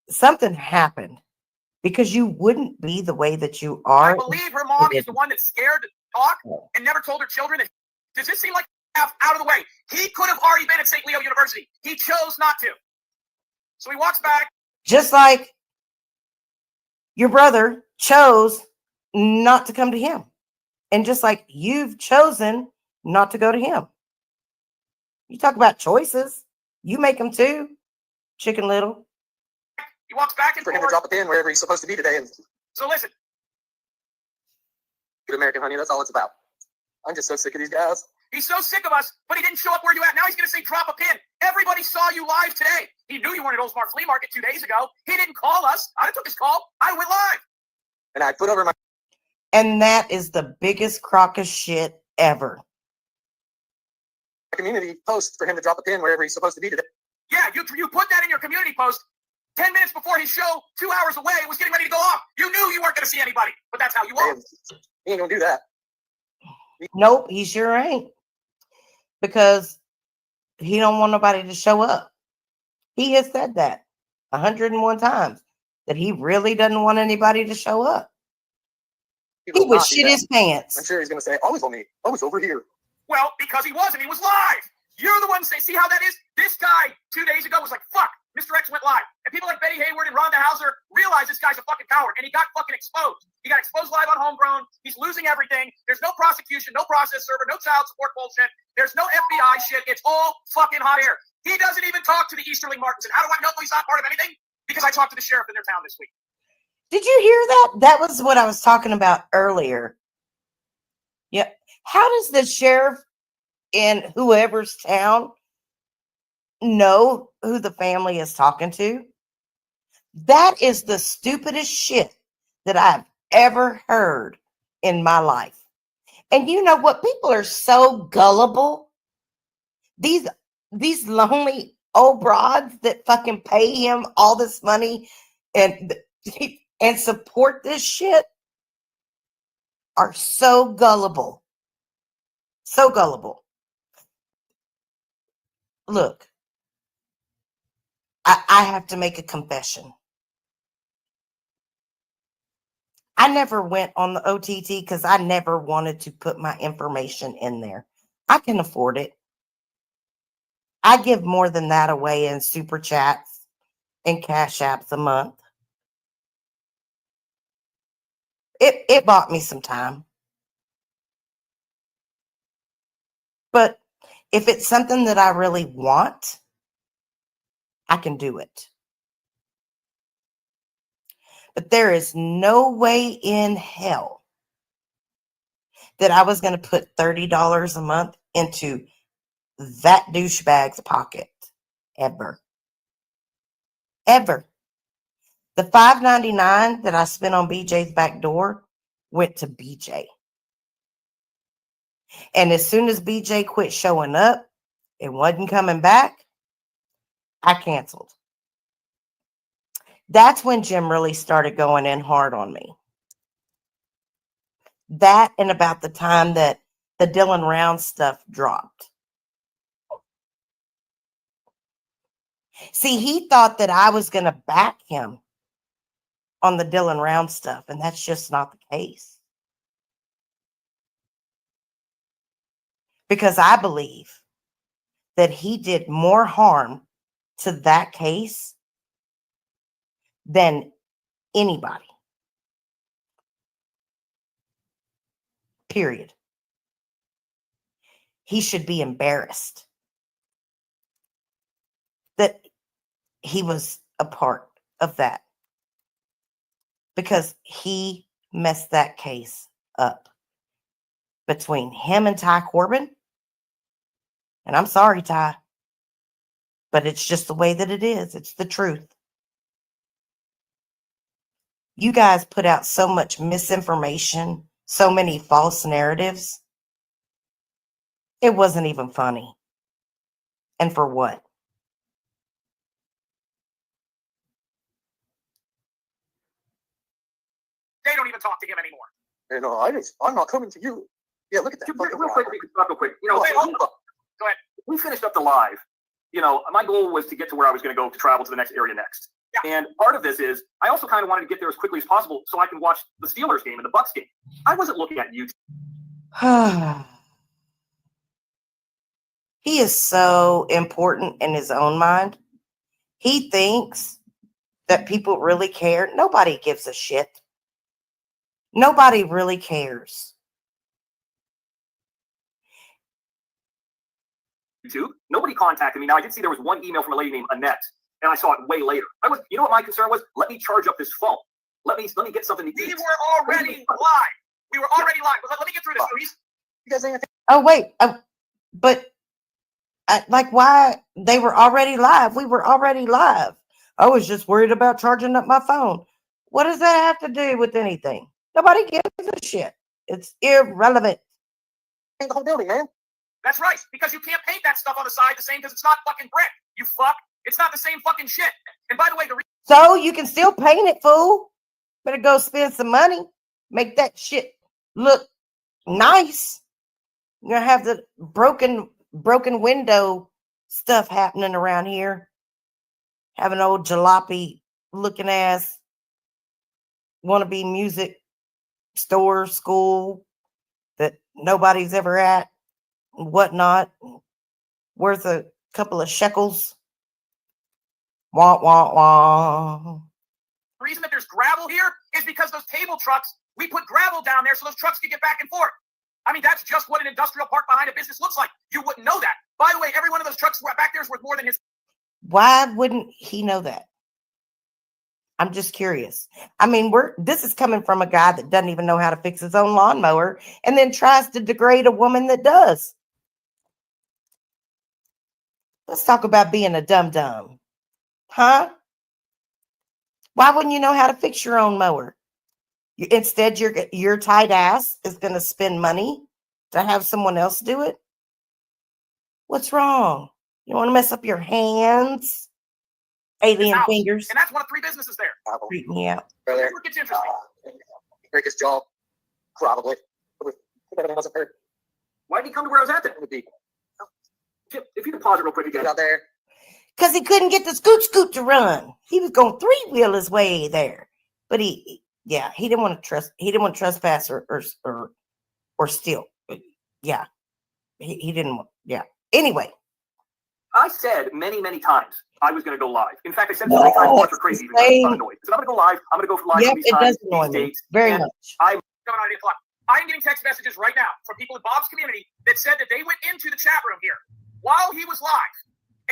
something happened because you wouldn't be the way that you are. I believe her mom is the one that's scared to talk and never told her children. Does this seem like out of the way? He could have already been at St. Leo University. He chose not to. So he walks back. Just like your brother chose not to come to him. And just like you've chosen not to go to him. You talk about choices. You make them too, Chicken Little. He walks back and For him to forth. drop a pin wherever he's supposed to be today. And So listen. good American honey, that's all it's about. I'm just so sick of these guys. He's so sick of us, but he didn't show up where you at. Now he's going to say drop a pin. Everybody saw you live today. He knew you weren't at Oldsmar Flea Market 2 days ago. He didn't call us. I took his call. I went live. And I put over my And that is the biggest crock of shit ever. community post for him to drop a pin wherever he's supposed to be today. Yeah, you put that in your community post 10 minutes before his show, 2 hours away, was getting ready to go off. You knew you weren't going to see anybody, but that's how you are. And he ain't gonna do that. Nope, he sure ain't. Because he don't want nobody to show up. He has said that 101 times, that he really doesn't want anybody to show up. He will would not do shit that. his pants. I'm sure he's gonna say, always on me. Always over here. Well, because he wasn't. He was live. You're the one say, see how that is? This guy 2 days ago was like, fuck, Mr. X went live. And people like Betty Hayward and Rhonda Hauser realize this guy's a fucking coward. And he got fucking exposed. He got exposed live on Homegrown. He's losing everything. There's no prosecution, no process server, no child support bullshit. There's no FBI shit. It's all fucking hot air. He doesn't even talk to the Easterling Martins. And how do I know he's not part of anything? Because I talked to the sheriff in their town this week. Did you hear that? That was what I was talking about earlier. Yeah. How does the sheriff in whoever's town know who the family is talking to? That is the stupidest shit that I've ever heard in my life. And you know what? People are so gullible. These lonely old broads that fucking pay him all this money and support this shit. are so gullible. So gullible. Look, I have to make a confession. I never went on the OTT because I never wanted to put my information in there. I can afford it. I give more than that away in super chats and cash apps a month. It bought me some time. But if it's something that I really want, I can do it. But there is no way in hell that I was going to put $30 a month into that douchebag's pocket. Ever. Ever. The $5.99 that I spent on BJ's back door went to BJ. And as soon as BJ quit showing up and wasn't coming back, I canceled. That's when Jim really started going in hard on me. That and about the time that the Dylan Round stuff dropped. See, he thought that I was going to back him on the Dylan Round stuff, and that's just not the case. Because I believe that he did more harm to that case than anybody. Period. He should be embarrassed that he was a part of that, because he messed that case up between him and Ty Corbin. And I'm sorry, Ty, but it's just the way that it is. It's the truth. You guys put out so much misinformation, so many false narratives. It wasn't even funny. And for what? They don't even talk to him anymore. You know, I'm not coming to you. Yeah, look at that. Real quick, we can stop real quick. You know, Wait, hold on. Go ahead. we finished up the live. You know, my goal was to get to where I was going to go to travel to the next area next. Yeah. And part of this is I also kind of wanted to get there as quickly as possible so I can watch the Steelers game and the Bucs game. I wasn't looking at YouTube. He is so important in his own mind. He thinks that people really care. Nobody gives a shit. Nobody really cares. YouTube. Nobody contacted me. Now I did see there was one email from a lady named Annette, and I saw it way later. You know what my concern was? Let me charge up this phone. Let me get something to eat. We were already live. We were already live. Let me get through this, please. You guys ain't Oh, wait. But like, why? They were already live. We were already live. I was just worried about charging up my phone. What does that have to do with anything? Nobody gives a shit. It's irrelevant. the whole building, man. That's right, because you can't paint that stuff on the side the same because it's not fucking brick. You fuck. It's not the same fucking shit. And by the way, So you can still paint it, fool. Better go spend some money. Make that shit look nice. You're gonna have the broken window stuff happening around here. Have an old jalopy looking ass wannabe music store, school that nobody's ever at and whatnot, worth a couple of shekels. Wah, wah, wah. The reason that there's gravel here is because those cable trucks, we put gravel down there so those trucks can get back and forth. I mean, that's just what an industrial park behind a business looks like. You wouldn't know that. By the way, every one of those trucks back there is worth more than his. Why wouldn't he know that? I'm just curious. I mean, this is coming from a guy that doesn't even know how to fix his own lawnmower and then tries to degrade a woman that does. Let's talk about being a dum-dum. Huh? Why wouldn't you know how to fix your own mower? Instead, your tight ass is going to spend money to have someone else do it? What's wrong? You want to mess up your hands? Alien fingers. And that's one of 3 businesses there. Freak me out. Right there. It gets interesting. Break his jaw. Probably. If everything wasn't there, Why did he come to where I was at then? it would be Jim, if you can pause it real quick again. get out there. Because he couldn't get the scoot to run. He was going three-wheel his way there. But he didn't want to trespass or steal. Yeah. He didn't want, yeah. Anyway. I said many, many times I was going to go live. In fact, I said so many times you guys are crazy. Even though I'm annoyed. So I'm going to go live. I'm going to go live Yep, these it times, does annoy these me dates. very and much. Coming out at 8 o'clock. I'm getting text messages right now from people in Bob's community that said that they went into the chat room here while he was live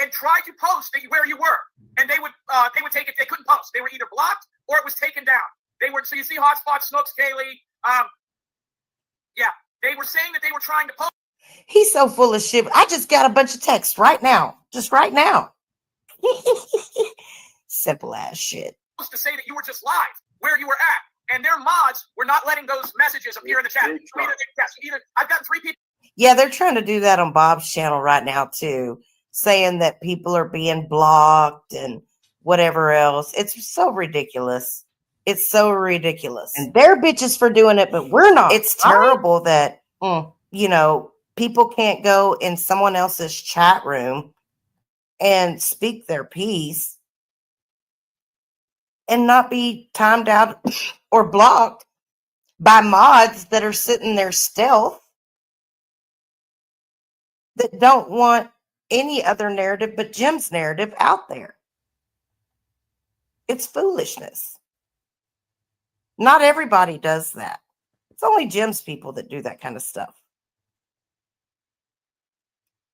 and tried to post where you were, and they would take it. They couldn't post. They were either blocked or it was taken down. They were, so you see Hotspot, Snooks, Kaylee. They were saying that they were trying to post. He's so full of shit. I just got a bunch of texts right now. Just right now. Simple ass shit. To say that you were just live where you were at, and their mods were not letting those messages appear in the chat. So I've gotten 3 people. Yeah, they're trying to do that on Bob's channel right now too, saying that people are being blocked and whatever else. It's so ridiculous. It's so ridiculous. And they're bitches for doing it, but we're not. It's terrible that, people can't go in someone else's chat room and speak their piece and not be timed out or blocked by mods that are sitting there stealth that don't want any other narrative but Jim's narrative out there. It's foolishness. Not everybody does that. It's only Jim's people that do that kind of stuff.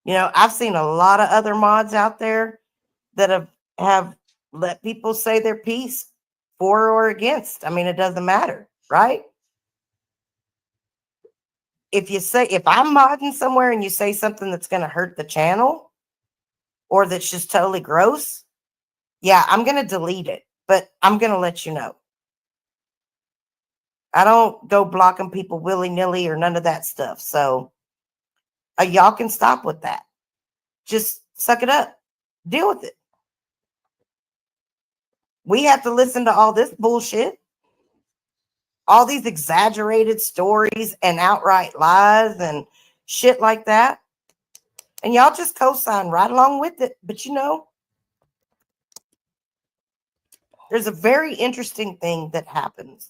I've seen a lot of other mods out there that have let people say their piece for or against. I mean, it doesn't matter, right? If I'm modding somewhere and you say something that's going to hurt the channel or that's just totally gross, yeah, I'm going to delete it, but I'm going to let you know. I don't go blocking people willy-nilly or none of that stuff. So y'all can stop with that. Just suck it up. Deal with it. We have to listen to all this bullshit. All these exaggerated stories and outright lies and shit like that. And y'all just co-sign right along with it. But there's a very interesting thing that happens.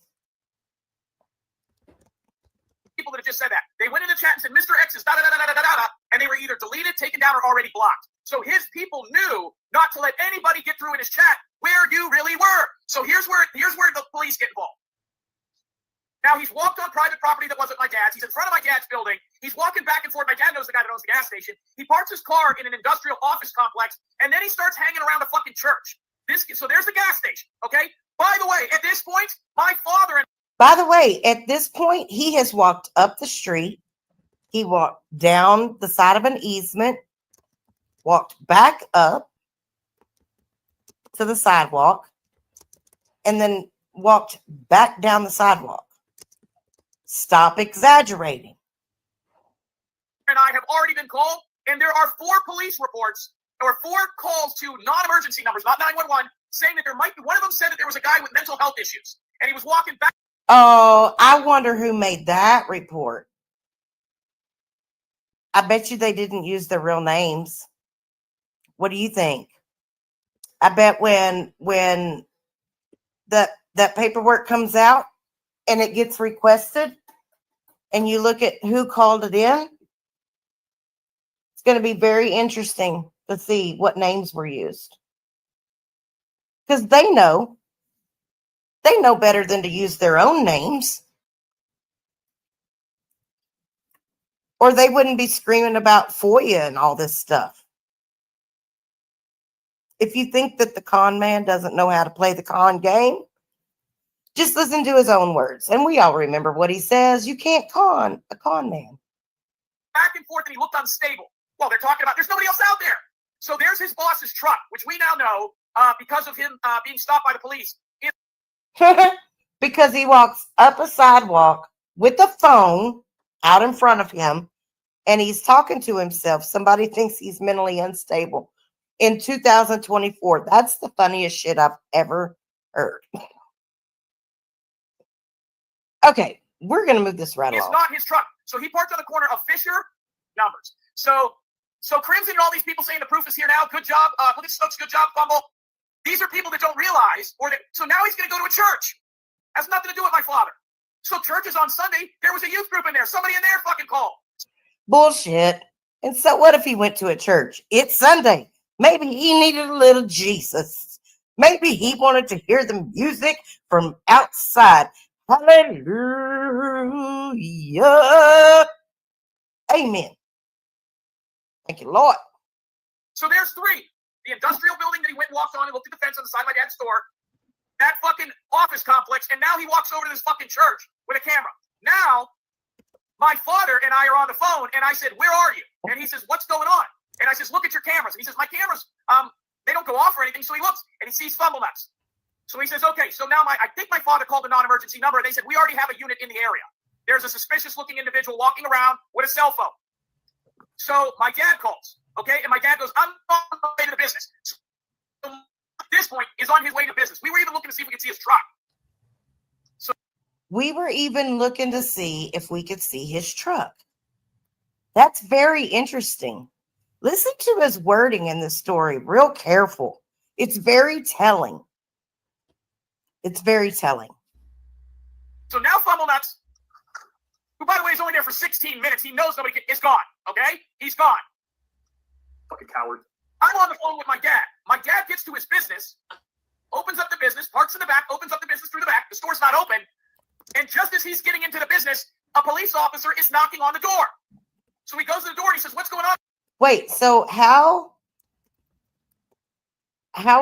People that have just said that. They went in the chat and said, Mr. X is da-da-da-da-da-da-da, and they were either deleted, taken down, or already blocked. So his people knew not to let anybody get through in his chat where you really were. So here's where the police get involved. Now, he's walked on private property that wasn't my dad's. He's in front of my dad's building. He's walking back and forth. My dad knows the guy that owns the gas station. He parks his car in an industrial office complex, and then he starts hanging around a fucking church. So there's the gas station, okay? By the way, at this point, at this point, he has walked up the street. He walked down the side of an easement, walked back up to the sidewalk, and then walked back down the sidewalk. Stop exaggerating. And I have already been called, and there are 4 police reports or 4 calls to non-emergency numbers, not 911, saying that there might be, one of them said that there was a guy with mental health issues, and he was walking back. Oh, I wonder who made that report. I bet you they didn't use their real names. What do you think? I bet when that paperwork comes out and it gets requested and you look at who called it in, it's going to be very interesting to see what names were used. Because they know better than to use their own names. Or they wouldn't be screaming about FOIA and all this stuff. If you think that the con man doesn't know how to play the con game, just listen to his own words. And we all remember what he says. You can't con a con man. Back and forth, and he looked unstable. Well, they're talking about there's nobody else out there. So there's his boss's truck, which we now know because of him being stopped by the police. Because he walks up a sidewalk with a phone out in front of him and he's talking to himself. Somebody thinks he's mentally unstable in 2024. That's the funniest shit I've ever heard. Okay, We're going to move this right It's along. not his truck. So he parked on the corner of Fisher numbers. So Crimson and all these people saying the proof is here now. Good job. Look at Stokes. Good job, Fumble. These are people that don't realize, so now he's going to go to a church. Has nothing to do with my father. So church is on Sunday. There was a youth group in there. Somebody in there fucking called. Bullshit. And so what if he went to a church? It's Sunday. Maybe he needed a little Jesus. Maybe he wanted to hear the music from outside. Hallelujah. Amen. Thank you, Lord. So there's three. The industrial building that he went and walked on and looked at the fence on the side of my dad's store. That fucking office complex. And now he walks over to this fucking church with a camera. Now, my father and I are on the phone, and I said, where are you? And he says, what's going on? And I says, look at your cameras. And he says, my cameras, they don't go off or anything. So he looks, and he sees fumble nuts. So he says, okay, so now I think my father called a non-emergency number, and they said, we already have a unit in the area. There's a suspicious-looking individual walking around with a cell phone. So my dad calls, okay? And my dad goes, I'm on my way to the business. So at this point, is on his way to business. We were even looking to see if we could see his truck. We were even looking to see if we could see his truck. That's very interesting. Listen to his wording in this story. Real careful. It's very telling. It's very telling. So now Fumble Nuts, who, by the way, is only there for 16 minutes. He knows nobody is gone, okay? He's gone. Fucking coward. I'm on the phone with my dad. My dad gets to his business, opens up the business, parks in the back, opens up the business through the back. The store's not open. And just as he's getting into the business, a police officer is knocking on the door. So he goes to the door and he says, what's going on? Wait, so how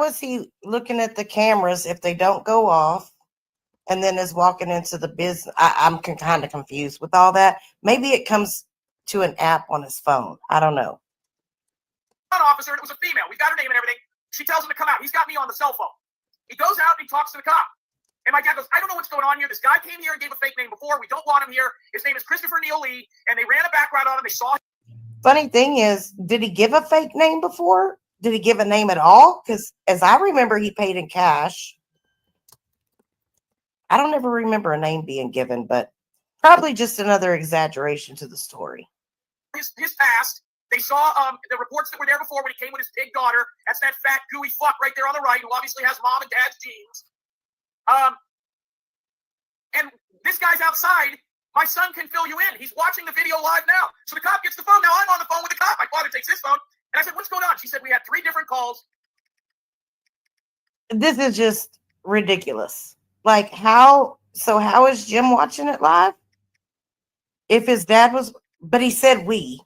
is he looking at the cameras if they don't go off and then is walking into the business? I'm kind of confused with all that. Maybe it comes to an app on his phone. I don't know. Officer, and it was a female. We got her name and everything. She tells him to come out. He's got me on the cell phone. He goes out and he talks to the cop. And my dad goes, I don't know what's going on here. This guy came here and gave a fake name before. We don't want him here. His name is Christopher Neil Lee, and they ran a background on him. They saw him. Funny thing is, did he give a fake name before? Did he give a name at all? Because as I remember, he paid in cash. I don't ever remember a name being given, but probably just another exaggeration to the story. His past. They saw the reports that were there before when he came with his big daughter. That's that fat, gooey fuck right there on the right, who obviously has mom and dad's genes. And this guy's outside. My son can fill you in. He's watching the video live now. So the cop gets the phone. Now I'm on the phone with the cop. My father takes his phone. And I said, what's going on? She said, we had 3 different calls. This is just ridiculous. Like, how is Jim watching it live? If his dad was, but he said we.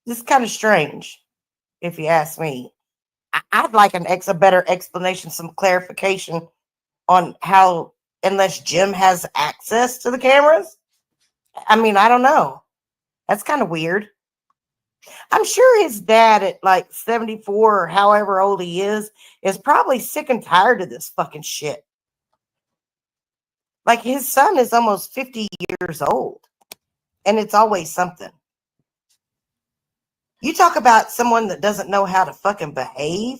This is kind of strange, if you ask me. I'd like a better explanation, some clarification on how, unless Jim has access to the cameras. I mean, I don't know. That's kind of weird. I'm sure his dad at like 74 or however old he is probably sick and tired of this fucking shit. Like, his son is almost 50 years old, and it's always something. You talk about someone that doesn't know how to fucking behave.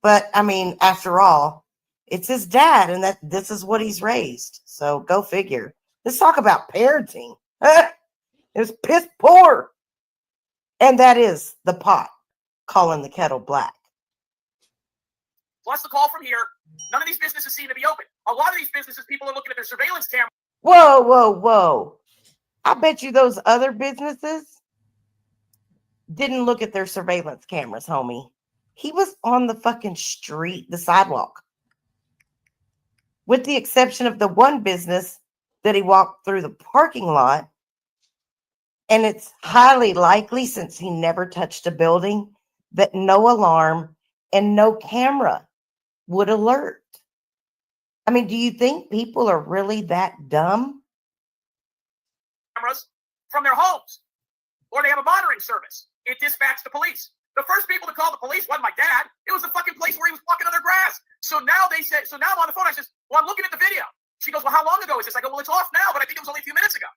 But, I mean, after all, it's his dad, and this is what he's raised. So go figure. Let's talk about parenting. It's piss poor. And that is the pot calling the kettle black. Plus the call from here. None of these businesses seem to be open. A lot of these businesses, people are looking at their surveillance camera. Whoa, whoa, whoa. I bet you those other businesses didn't look at their surveillance cameras, homie. He was on the fucking street, the sidewalk. With the exception of the one business that he walked through the parking lot. And it's highly likely, since he never touched a building, that no alarm and no camera would alert. I mean, do you think people are really that dumb? Cameras from their homes, or they have a monitoring service. It dispatched the police. The first people to call the police wasn't my dad. It was the fucking place where he was walking on their grass. So now they said, so now I'm on the phone. I says, well, I'm looking at the video. She goes, well, how long ago is this? I go, well, it's off now, but I think it was only a few minutes ago.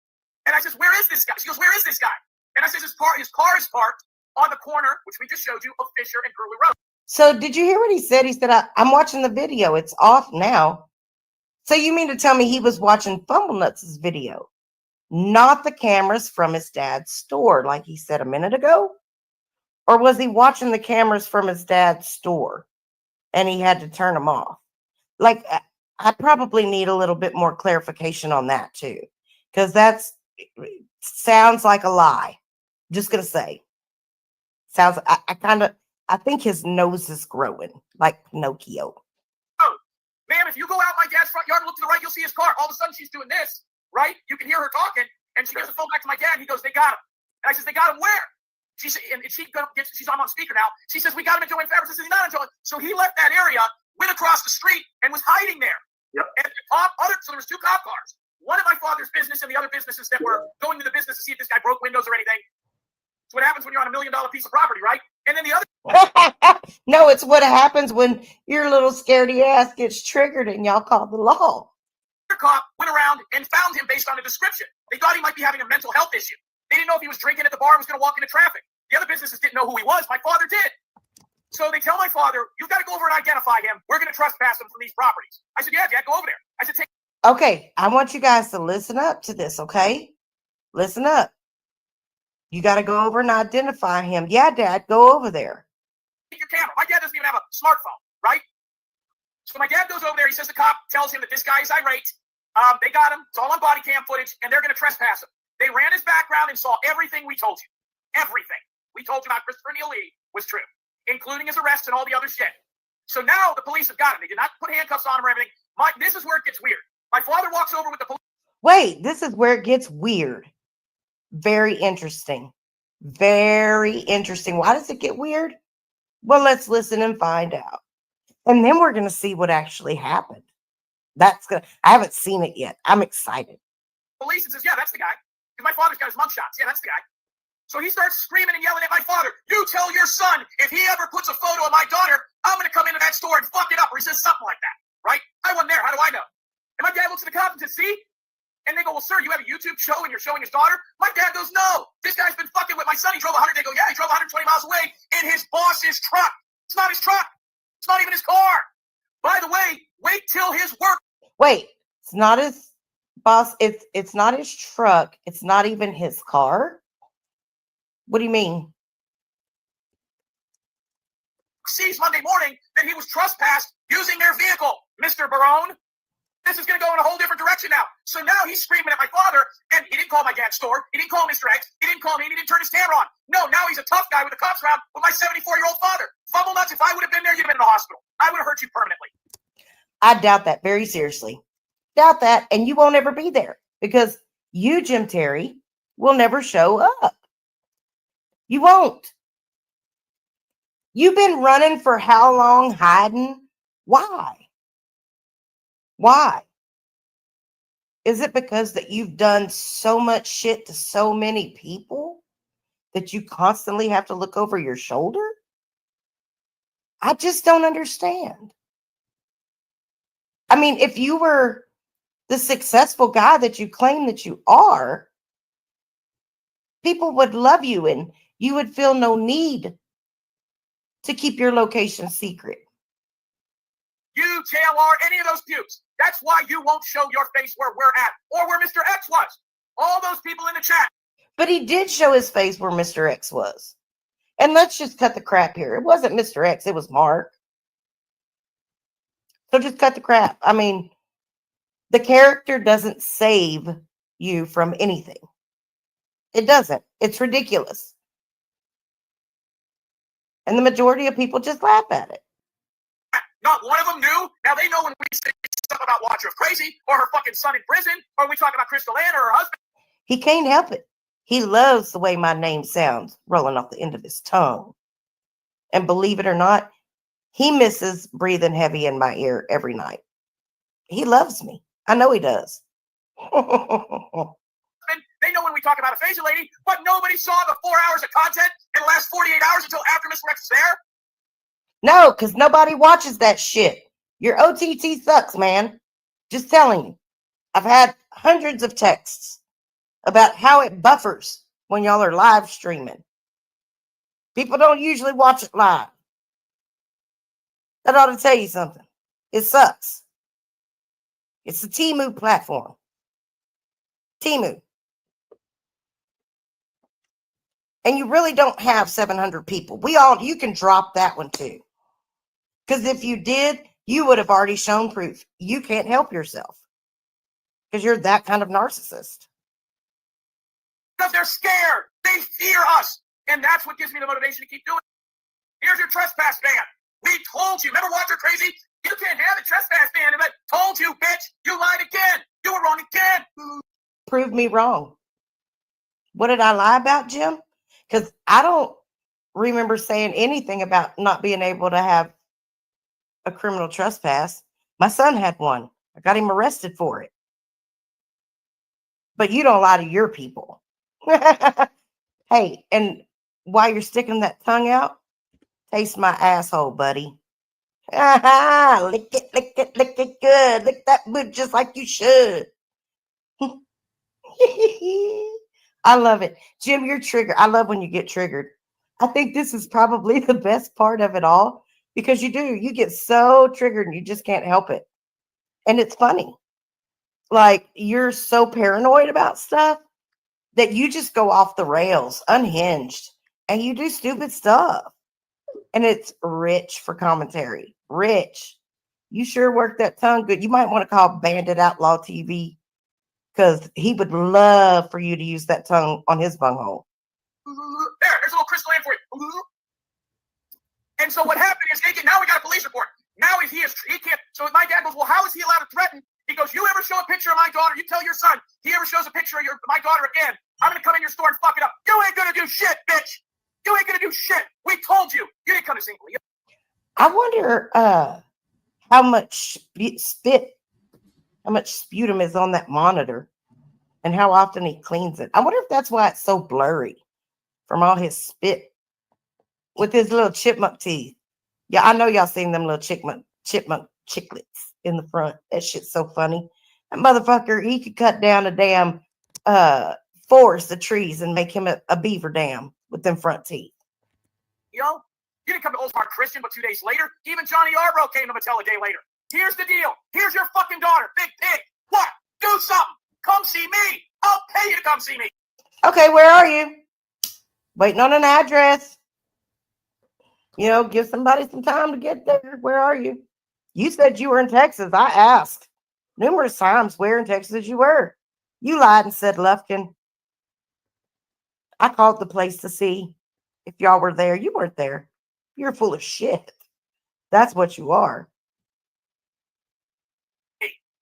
And I says, where is this guy? She goes, where is this guy? And I says, his car is parked on the corner, which we just showed you, of Fisher and Gurley Road. So did you hear what he said? He said, I'm watching the video. It's off now. So you mean to tell me he was watching Fumblenuts' video, not the cameras from his dad's store, like he said a minute ago? Or was he watching the cameras from his dad's store and he had to turn them off? Like, I probably need a little bit more clarification on that too, because sounds like a lie. Just gonna say, sounds. I think his nose is growing like Pinocchio. Oh, ma'am, if you go out my dad's front yard and look to the right, you'll see his car. All of a sudden, she's doing this, right? You can hear her talking, and she gives the phone back to my dad. And he goes, "They got him." And I says, "They got him where?" She's I'm on speaker now. She says, "We got him in Joanne Fabrics." I says, "He's not in Joanne." So he left that area, went across the street, and was hiding there. Yep. And so there was 2 cop cars. One at my father's business, and the other businesses that were going to the business to see if this guy broke windows or anything. It's what happens when you're on $1 million piece of property, right? And then the other. No, it's what happens when your little scaredy ass gets triggered and y'all call the law. The cop went around and found him based on a description. They thought he might be having a mental health issue. They didn't know if he was drinking at the bar and was going to walk into traffic. The other businesses didn't know who he was. My father did. So they tell my father, "You've got to go over and identify him. We're going to trespass him from these properties." I said, "Yeah, Dad, go over there." I said, Okay, I want you guys to listen up to this, okay? Listen up. You got to go over and identify him. Yeah, Dad, go over there. "Take your camera." My dad doesn't even have a smartphone, right? So my dad goes over there. He says the cop tells him that this guy is irate. They got him. It's all on body cam footage, and they're going to trespass him. They ran his background and saw everything we told you. Everything we told you about Christopher Neil Lee was true, including his arrest and all the other shit. So now the police have got him. They did not put handcuffs on him or everything. This is where it gets weird. My father walks over with the police. Wait, this is where it gets weird. Very interesting. Very interesting. Why does it get weird? Well, let's listen and find out. And then we're going to see what actually happened. I haven't seen it yet. I'm excited. Police and says, "Yeah, that's the guy." Because my father's got his mugshots. "Yeah, that's the guy." So he starts screaming and yelling at my father, "You tell your son if he ever puts a photo of my daughter, I'm going to come into that store and fuck it up," or he says something like that, right? I wasn't there. How do I know? And my dad looks at the cops and says, "See?" And they go, "Well, sir, you have a YouTube show and you're showing his daughter?" My dad goes, "No, this guy's been fucking with my son. He drove 100." They go, "Yeah, he drove 120 miles away in his boss's truck." It's not his truck. It's not even his car. By the way, wait till his work. Wait, it's not his boss. It's not his truck. It's not even his car. What do you mean? Sees Monday morning that he was trespassed using their vehicle. Mr. Barone, this is going to go in a whole different direction now. So now he's screaming at my father, and he didn't call my dad's store. He didn't call Mr. X. He didn't call me, and he didn't turn his camera on. No, now he's a tough guy with the cops around with my 74-year-old father. Fumblenuts, if I would have been there, you'd have been in the hospital. I would have hurt you permanently. I doubt that very seriously. Doubt that. And you won't ever be there because you, Jim Terry, will never show up. You won't. You've been running for how long, hiding? Why? Why? Is it because that you've done so much shit to so many people that you constantly have to look over your shoulder? I just don't understand. I mean, if you were the successful guy that you claim that you are, people would love you and you would feel no need to keep your location secret. You, JLR, any of those pubes. That's why you won't show your face where we're at or where Mr. X was. All those people in the chat. But he did show his face where Mr. X was. And let's just cut the crap here. It wasn't Mr. X, it was Mark. So just cut the crap. I mean, the character doesn't save you from anything. It doesn't. It's ridiculous. And the majority of people just laugh at it. Not one of them knew. Now they know when we say stuff about Watcher of Crazy or her fucking son in prison or we talk about Crystal Ann or her husband. He can't help it. He loves the way my name sounds rolling off the end of his tongue. And believe it or not, he misses breathing heavy in my ear every night. He loves me. I know he does. They know when we talk about a phaser lady, but nobody saw the 4 hours of content in the last 48 hours until after Mr. X is there. No, because nobody watches that shit. Your OTT sucks, man. Just telling you. I've had hundreds of texts about how it buffers when y'all are live streaming. People don't usually watch it live. That ought to tell you something. It sucks. It's the Temu platform. Temu. And you really don't have 700 people. You can drop that one too. Because if you did, you would have already shown proof. You can't help yourself. Because you're that kind of narcissist. Because they're scared. They fear us. And that's what gives me the motivation to keep doing it. Here's your trespass ban. We told you. Remember Walter Crazy? You can't have a trespass ban. But told you, bitch. You lied again. You were wrong again. Prove me wrong. What did I lie about, Jim? Because I don't remember saying anything about not being able to have a criminal trespass. My son had one. I got him arrested for it. But you don't lie to your people. Hey, and while you're sticking that tongue out, taste my asshole, buddy. Lick it good. Lick that boot just like you should. I love it. Jim, you're triggered. I love when you get triggered. I think this is probably the best part of it all because you get so triggered and you just can't help it. And it's funny. Like you're so paranoid about stuff that you just go off the rails, unhinged, and you do stupid stuff. And it's rich for commentary. Rich. You sure work that tongue good. You might want to call Bandit Outlaw TV because he would love for you to use that tongue on his bunghole. There's a little crystal land for you. And so what happened is now we got a police report. Now he can't. So my dad goes, well, how is he allowed to threaten? He goes, you ever show a picture of my daughter? You tell your son. He ever shows a picture of my daughter again, I'm going to come in your store and fuck it up. You ain't going to do shit, bitch. You ain't going to do shit. We told you. You didn't come to sing. I wonder how much sputum is on that monitor and how often he cleans it. I wonder if that's why it's so blurry from all his spit with his little chipmunk teeth. Yeah, I know y'all seen them little chipmunk chiclets in the front. That shit's so funny. That motherfucker, he could cut down a damn forest of trees and make him a beaver dam with them front teeth. Yo, you didn't come to Old Park Christian, but 2 days later, even Johnny Yarborough came to Mattel a day later. Here's the deal. Here's your fucking daughter, Big Pig. What? Do something. Come see me. I'll pay you to come see me. Okay, where are you? Waiting on an address. Give somebody some time to get there. Where are you? You said you were in Texas. I asked numerous times where in Texas you were. You lied and said Lufkin. I called the place to see if y'all were there. You weren't there. You're full of shit. That's what you are.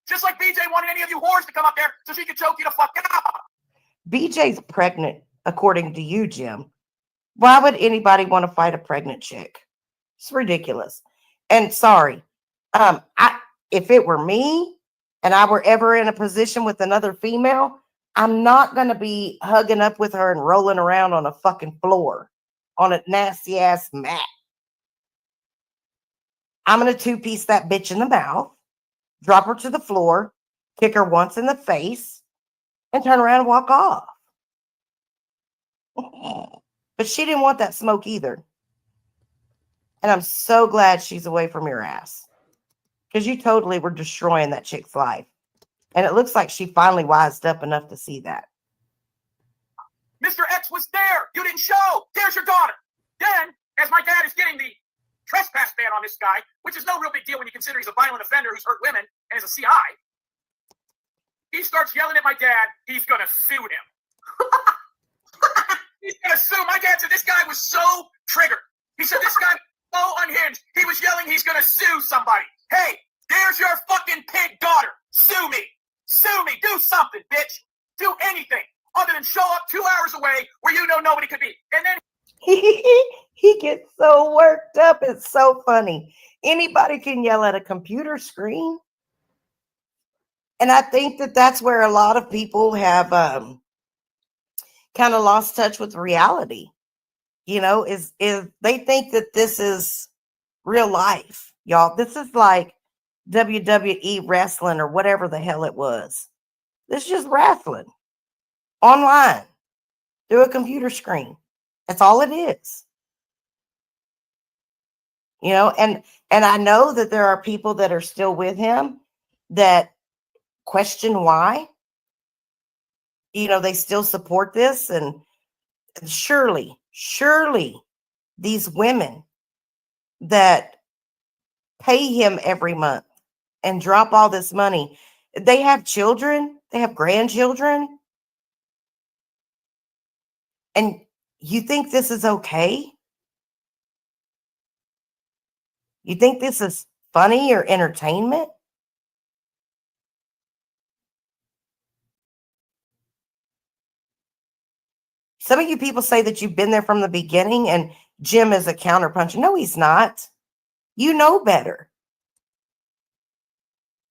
Just like BJ wanted any of you whores to come up there so she could choke you to fuck up. BJ's pregnant, according to you, Jim. Why would anybody want to fight a pregnant chick? It's ridiculous. And sorry, if it were me and I were ever in a position with another female, I'm not going to be hugging up with her and rolling around on a fucking floor on a nasty ass mat. I'm going to two-piece that bitch in the mouth, drop her to the floor, kick her once in the face, and turn around and walk off. But she didn't want that smoke either. And I'm so glad she's away from your ass. Because you totally were destroying that chick's life. And it looks like she finally wised up enough to see that. Mr. X was there. You didn't show. There's your daughter. Then, as my dad is getting the trespass ban on this guy, which is no real big deal when you consider he's a violent offender who's hurt women and is a CI, he starts yelling at my dad. He's going to sue him. He's going to sue. My dad said this guy was so triggered. He said this guy was so unhinged. He was yelling he's going to sue somebody. Hey, there's your fucking pig daughter. Sue me. Sue me. Do something, bitch. Do anything other than show up 2 hours away where you know nobody could be. And then he gets so worked up. It's so funny. Anybody can yell at a computer screen. And I think that that's where a lot of people have kind of lost touch with reality. Is they think that this is real life, y'all. This is like WWE wrestling or whatever the hell it was. This is just wrestling online through a computer screen. That's all it is. And I know that there are people that are still with him that question why, they still support this. And surely these women that pay him every month and drop all this money, they have children, they have grandchildren. And you think this is okay? You think this is funny or entertainment? Some of you people say that you've been there from the beginning and Jim is a counterpuncher. No, he's not. You know better.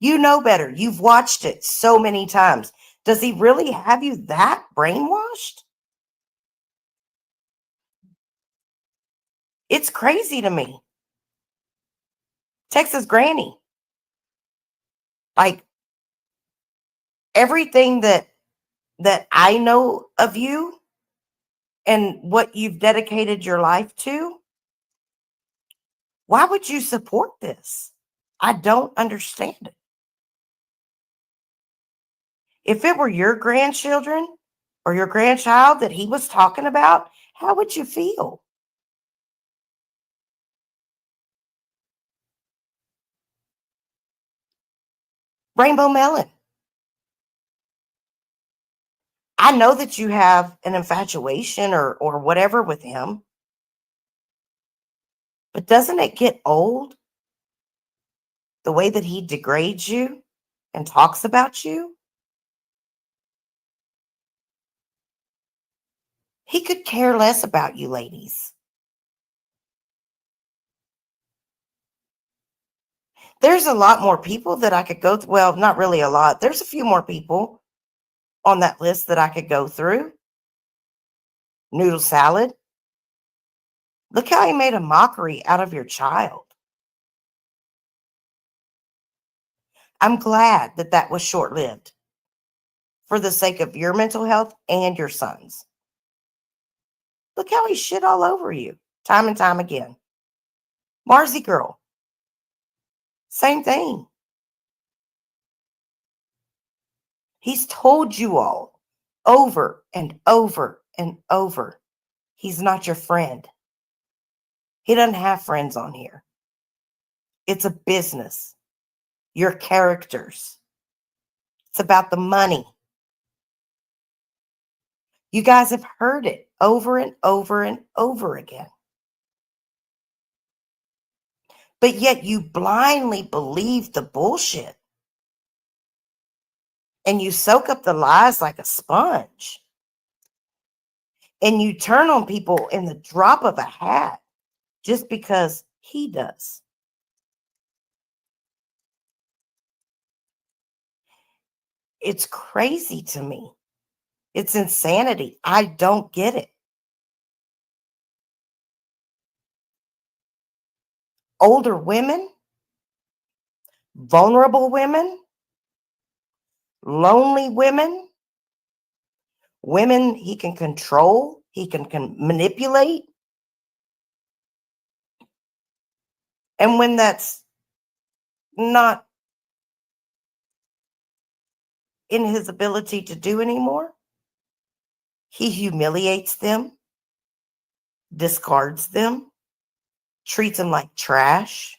You know better. You've watched it so many times. Does he really have you that brainwashed? It's crazy to me. Texas Granny. Like, everything that I know of you and what you've dedicated your life to, why would you support this? I don't understand it. If it were your grandchildren or your grandchild that he was talking about, how would you feel? Rainbow Melon. I know that you have an infatuation or whatever with him, but doesn't it get old? The way that he degrades you and talks about you? He could care less about you, ladies. There's a lot more people that I could go through. Well, not really a lot. There's a few more people on that list that I could go through. Noodle Salad. Look how he made a mockery out of your child. I'm glad that that was short-lived for the sake of your mental health and your son's. Look how he shit all over you time and time again. Marzi Girl. Same thing. He's told you all over and over and over, he's not your friend. He doesn't have friends on here. It's a business. Your characters. It's about the money. You guys have heard it over and over and over again. But yet you blindly believe the bullshit. And you soak up the lies like a sponge. And you turn on people in the drop of a hat just because he does. It's crazy to me. It's insanity. I don't get it. Older women, vulnerable women, lonely women, women he can control, he can manipulate. And when that's not in his ability to do anymore, he humiliates them, discards them, treats them like trash,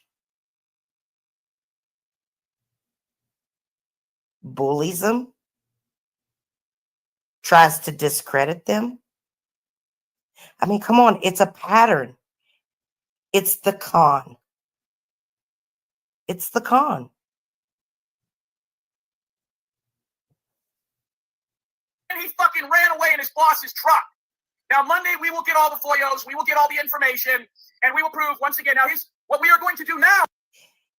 bullies them, tries to discredit them. I mean, come on, it's a pattern. It's the con. It's the con. And he fucking ran away in his boss's truck. Now, Monday, we will get all the FOIOs, we will get all the information, and we will prove once again. Now, what we are going to do now.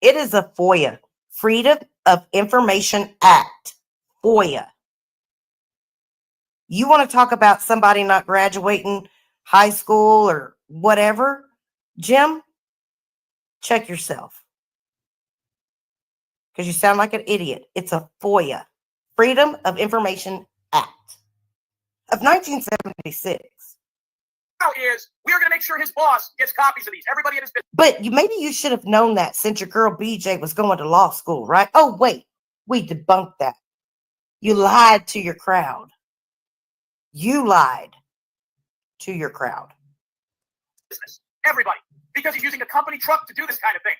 It is a FOIA, Freedom of Information Act. FOIA. You want to talk about somebody not graduating high school or whatever, Jim? Check yourself. Because you sound like an idiot. It's a FOIA, Freedom of Information Act of 1976. Now is we are going to make sure his boss gets copies of these. Everybody in his business. But maybe you should have known that since your girl BJ was going to law school, right? Oh, wait. We debunked that. You lied to your crowd. You lied to your crowd. Everybody, because he's using a company truck to do this kind of thing.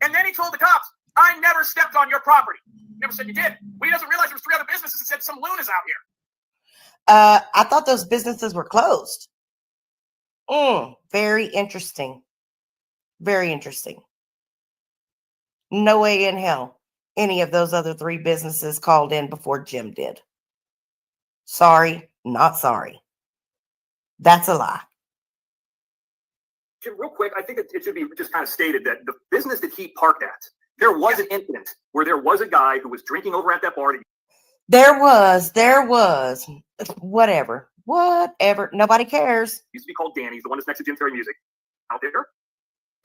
And then he told the cops, I never stepped on your property. Never said you did. Well, he doesn't realize there's 3 other businesses and said some loon is out here. I thought those businesses were closed. Very interesting. Very interesting. No way in hell any of those other 3 businesses called in before Jim did. Sorry, not sorry. That's a lie. Jim, real quick, I think it should be just kind of stated that the business that he parked at, there was an incident where there was a guy who was drinking over at that bar. There was. Whatever. Nobody cares. Used to be called Danny's, the one that's next to Jim Terry Music out there.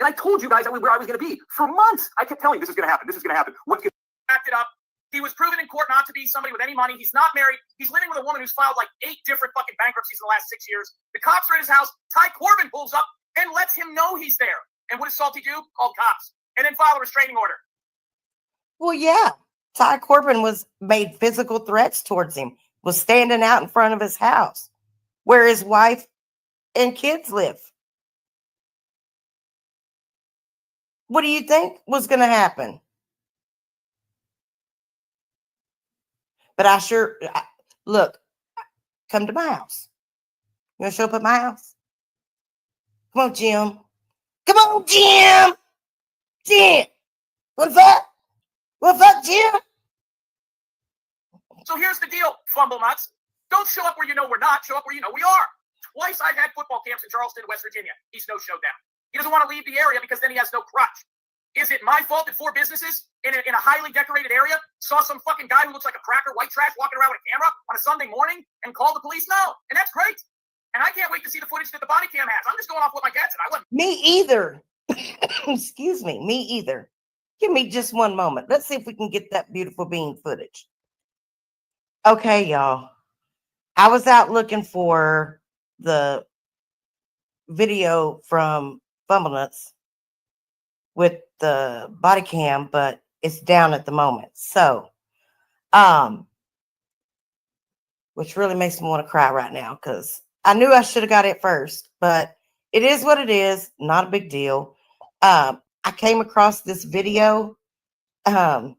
And I told you guys where I was going to be for months. I kept telling you this is going to happen. This is going to happen. What's going to backed it up? He was proven in court not to be somebody with any money. He's not married. He's living with a woman who's filed like 8 different fucking bankruptcies in the last 6 years. The cops are at his house. Ty Corbin pulls up and lets him know he's there. And what does Salty do? Called cops. And then file a restraining order. Well, yeah. Ty Corbin made physical threats towards him, was standing out in front of his house where his wife and kids live. What do you think was going to happen? But look, come to my house. You want to show up at my house? Come on, Jim. Come on, Jim. Jim. What's up? What's up, Jim? So here's the deal, fumble nuts. Don't show up where you know we're not. Show up where you know we are. Twice I've had football camps in Charleston, West Virginia. He's no showdown. He doesn't want to leave the area because then he has no crutch. Is it my fault that 4 businesses in a highly decorated area saw some fucking guy who looks like a cracker, white trash, walking around with a camera on a Sunday morning and called the police? No. And that's great. And I can't wait to see the footage that the body cam has. I'm just going off what my dad said. I wouldn't. Me either. Excuse me. Me either. Give me just one moment. Let's see if we can get that beautiful bean footage. Okay, y'all. I was out looking for the video from Fumblenuts with the body cam, but it's down at the moment. So, which really makes me want to cry right now because I knew I should have got it first, but it is what it is. Not a big deal. I came across this video, and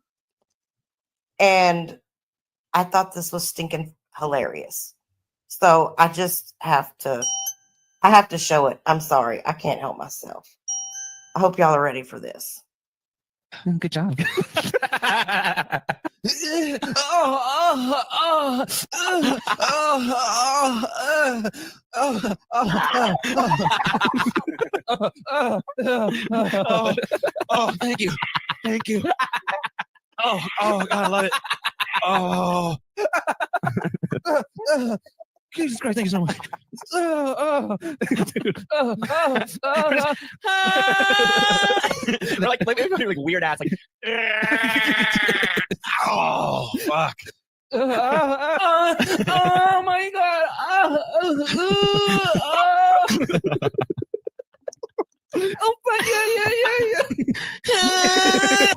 I thought this was stinking hilarious. So I just have to show it. I'm sorry. I can't help myself. I hope y'all are ready for this. Good job. Thank you. Thank you. Oh, God, I love it. Oh. Jesus Christ, thank you so much. They're like weird ass, like, oh, fuck. Oh my God. Oh, fuck, yeah.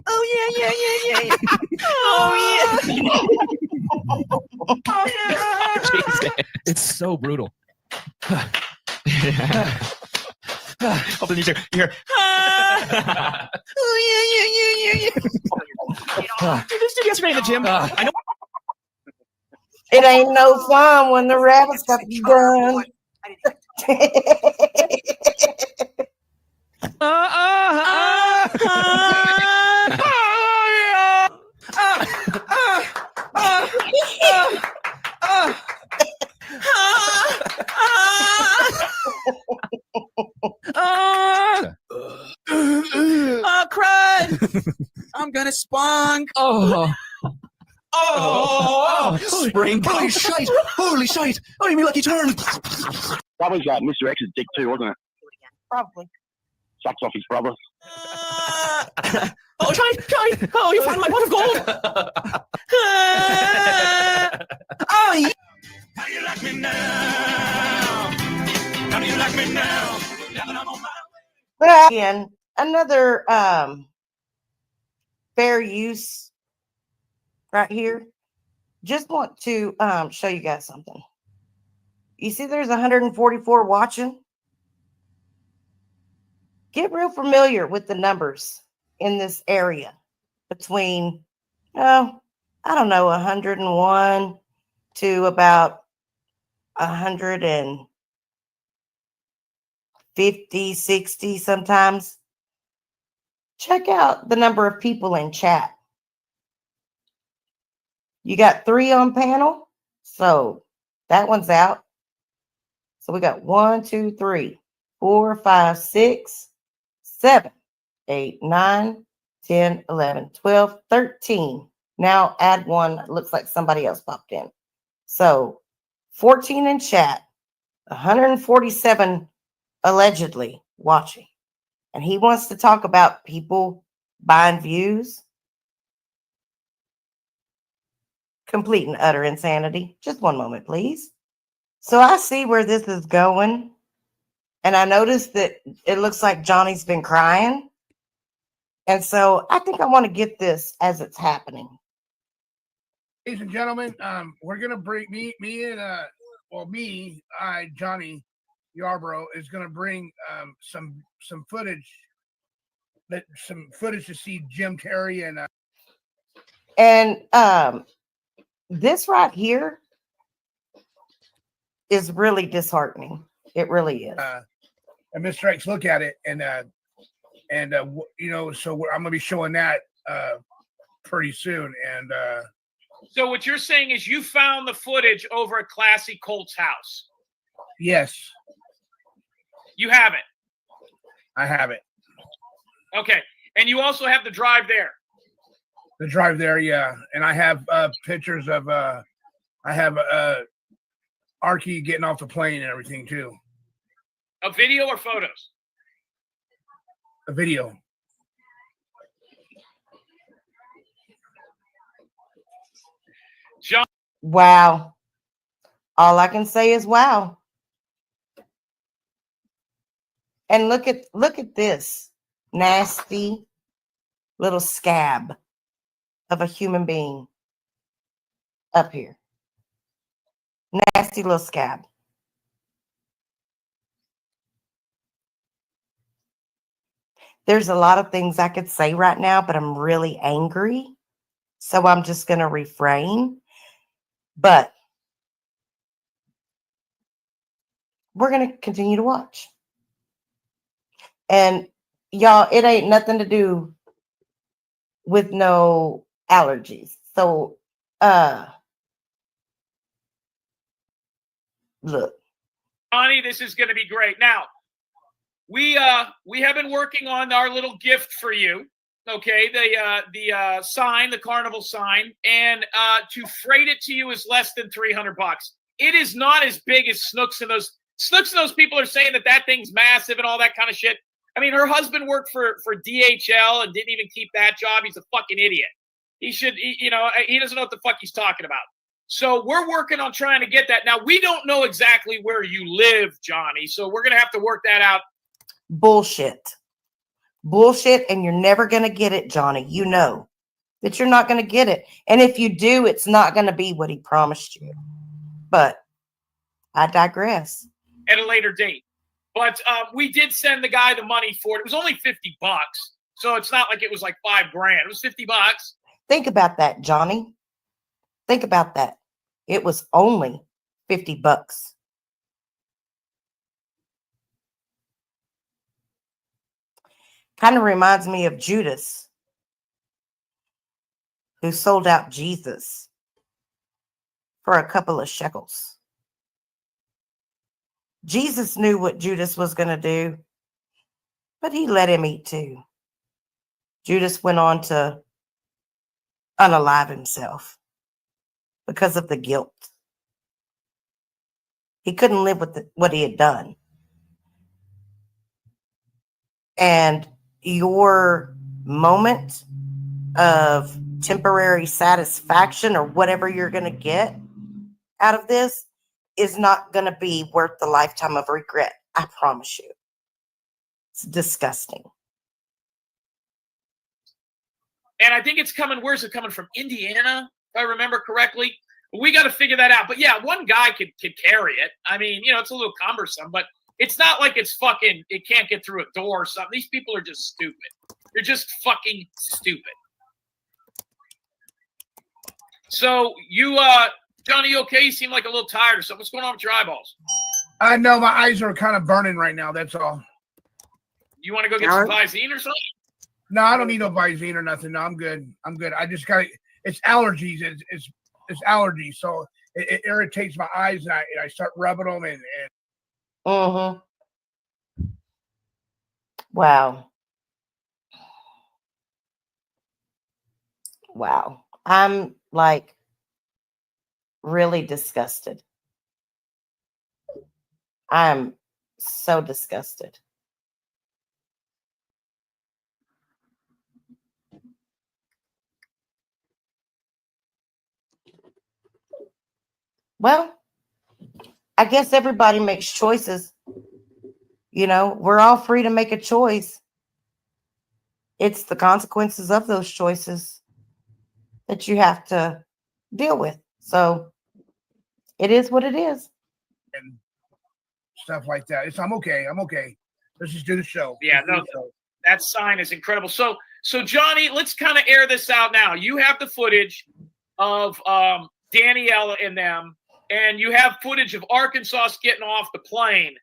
Oh, yeah. Oh, yeah. Oh, yeah. It's so brutal. Open you hear. Oh, yeah. This did yesterday in the gym. I know. It ain't no fun when the rabbits got the gun. Oh, crud! I'm gonna spunk. Oh, spring. Holy shite! Holy shite! Oh, you mean lucky turn? That was Mr. X's dick too, wasn't it? Probably. Sucks off his brother. Oh, shite! Oh, you found my pot of gold! Oh, yeah. How do you like me now? How do you like me now? Again, another fair use right here. just want to show you guys something. You see there's 144 watching? Get real familiar with the numbers in this area between, oh, I don't know, 101 to about 150, 60 sometimes. Check out the number of people in chat. You got 3 on panel, so that one's out. So we got 1, 2, 3, 4, 5, 6, 7, 8, 9, 10, 11, 12, 13. Now add one. It looks like somebody else popped in. So 14 in chat, 147 allegedly watching. And he wants to talk about people buying views. Complete and utter insanity. Just one moment, please. So I see where this is going. And I noticed that it looks like Johnny's been crying. And so I think I want to get this as it's happening. Ladies and gentlemen, we're gonna bring Johnny Yarborough is gonna bring some footage to see Jim Terry and this right here is really disheartening. It really is. and Mr. X look at it and so I'm gonna be showing that pretty soon. And So what you're saying is you found the footage over at Classy Colt's house. yes, You have it. I have it. Okay. And you also have the drive there. The drive there, yeah, and I have pictures of Archie getting off the plane and everything too. A video or photos? A video. John. Wow. All I can say is wow. And look at this nasty little scab of a human being up here. Nasty little scab. There's a lot of things I could say right now, but I'm really angry. So I'm just going to refrain. But we're going to continue to watch. And y'all, it ain't nothing to do with no allergies. So, look. Johnny, this is going to be great. Now, we have been working on our little gift for you. Okay, the sign, the carnival sign, and to freight it to you is less than $300. It is not as big as Snooks and those people are saying that thing's massive and all that kind of shit. I mean, her husband worked for DHL and didn't even keep that job. He's a fucking idiot. He doesn't know what the fuck he's talking about. So we're working on trying to get that. Now, we don't know exactly where you live, Johnny, so we're going to have to work that out. Bullshit, and you're never going to get it, Johnny. You know that you're not going to get it. And if you do, it's not going to be what he promised you. But I digress. At a later date. But we did send the guy the money for it. It was only $50. So it's not like it was like $5,000. It was $50. Think about that, Johnny. Think about that. It was only $50. Kind of reminds me of Judas, who sold out Jesus for a couple of shekels. Jesus knew what Judas was going to do, but he let him eat too. Judas went on to unalive himself because of the guilt. He couldn't live with what he had done. And your moment of temporary satisfaction or whatever you're going to get out of this is not going to be worth the lifetime of regret. I promise you. It's disgusting. And I think it's coming, where's it coming from? Indiana, if I remember correctly. We got to figure that out. But yeah, one guy could carry it. I mean, you know, it's a little cumbersome, but it's not like it's fucking, it can't get through a door or something. These people are just stupid. They're just fucking stupid. So you, Johnny, you okay? You seem like a little tired or something. What's going on with your eyeballs? I know my eyes are kind of burning right now. That's all. You want to go get some Visine or something? No, I don't need no Visine or nothing. No, I'm good. I'm good. I just got it's allergies. It's allergies. So it irritates my eyes, and I start rubbing them and Wow. Wow. I'm like really disgusted. I'm so disgusted. Well, I guess everybody makes choices. You know, we're all free to make a choice. It's the consequences of those choices that you have to deal with. So it is what it is. and stuff like that. I'm okay. I'm okay. Let's just do the show. Yeah, no, that sign is incredible. So Johnny, let's kind of air this out now. You have the footage of Daniela and them, and you have footage of Arkansas getting off the plane.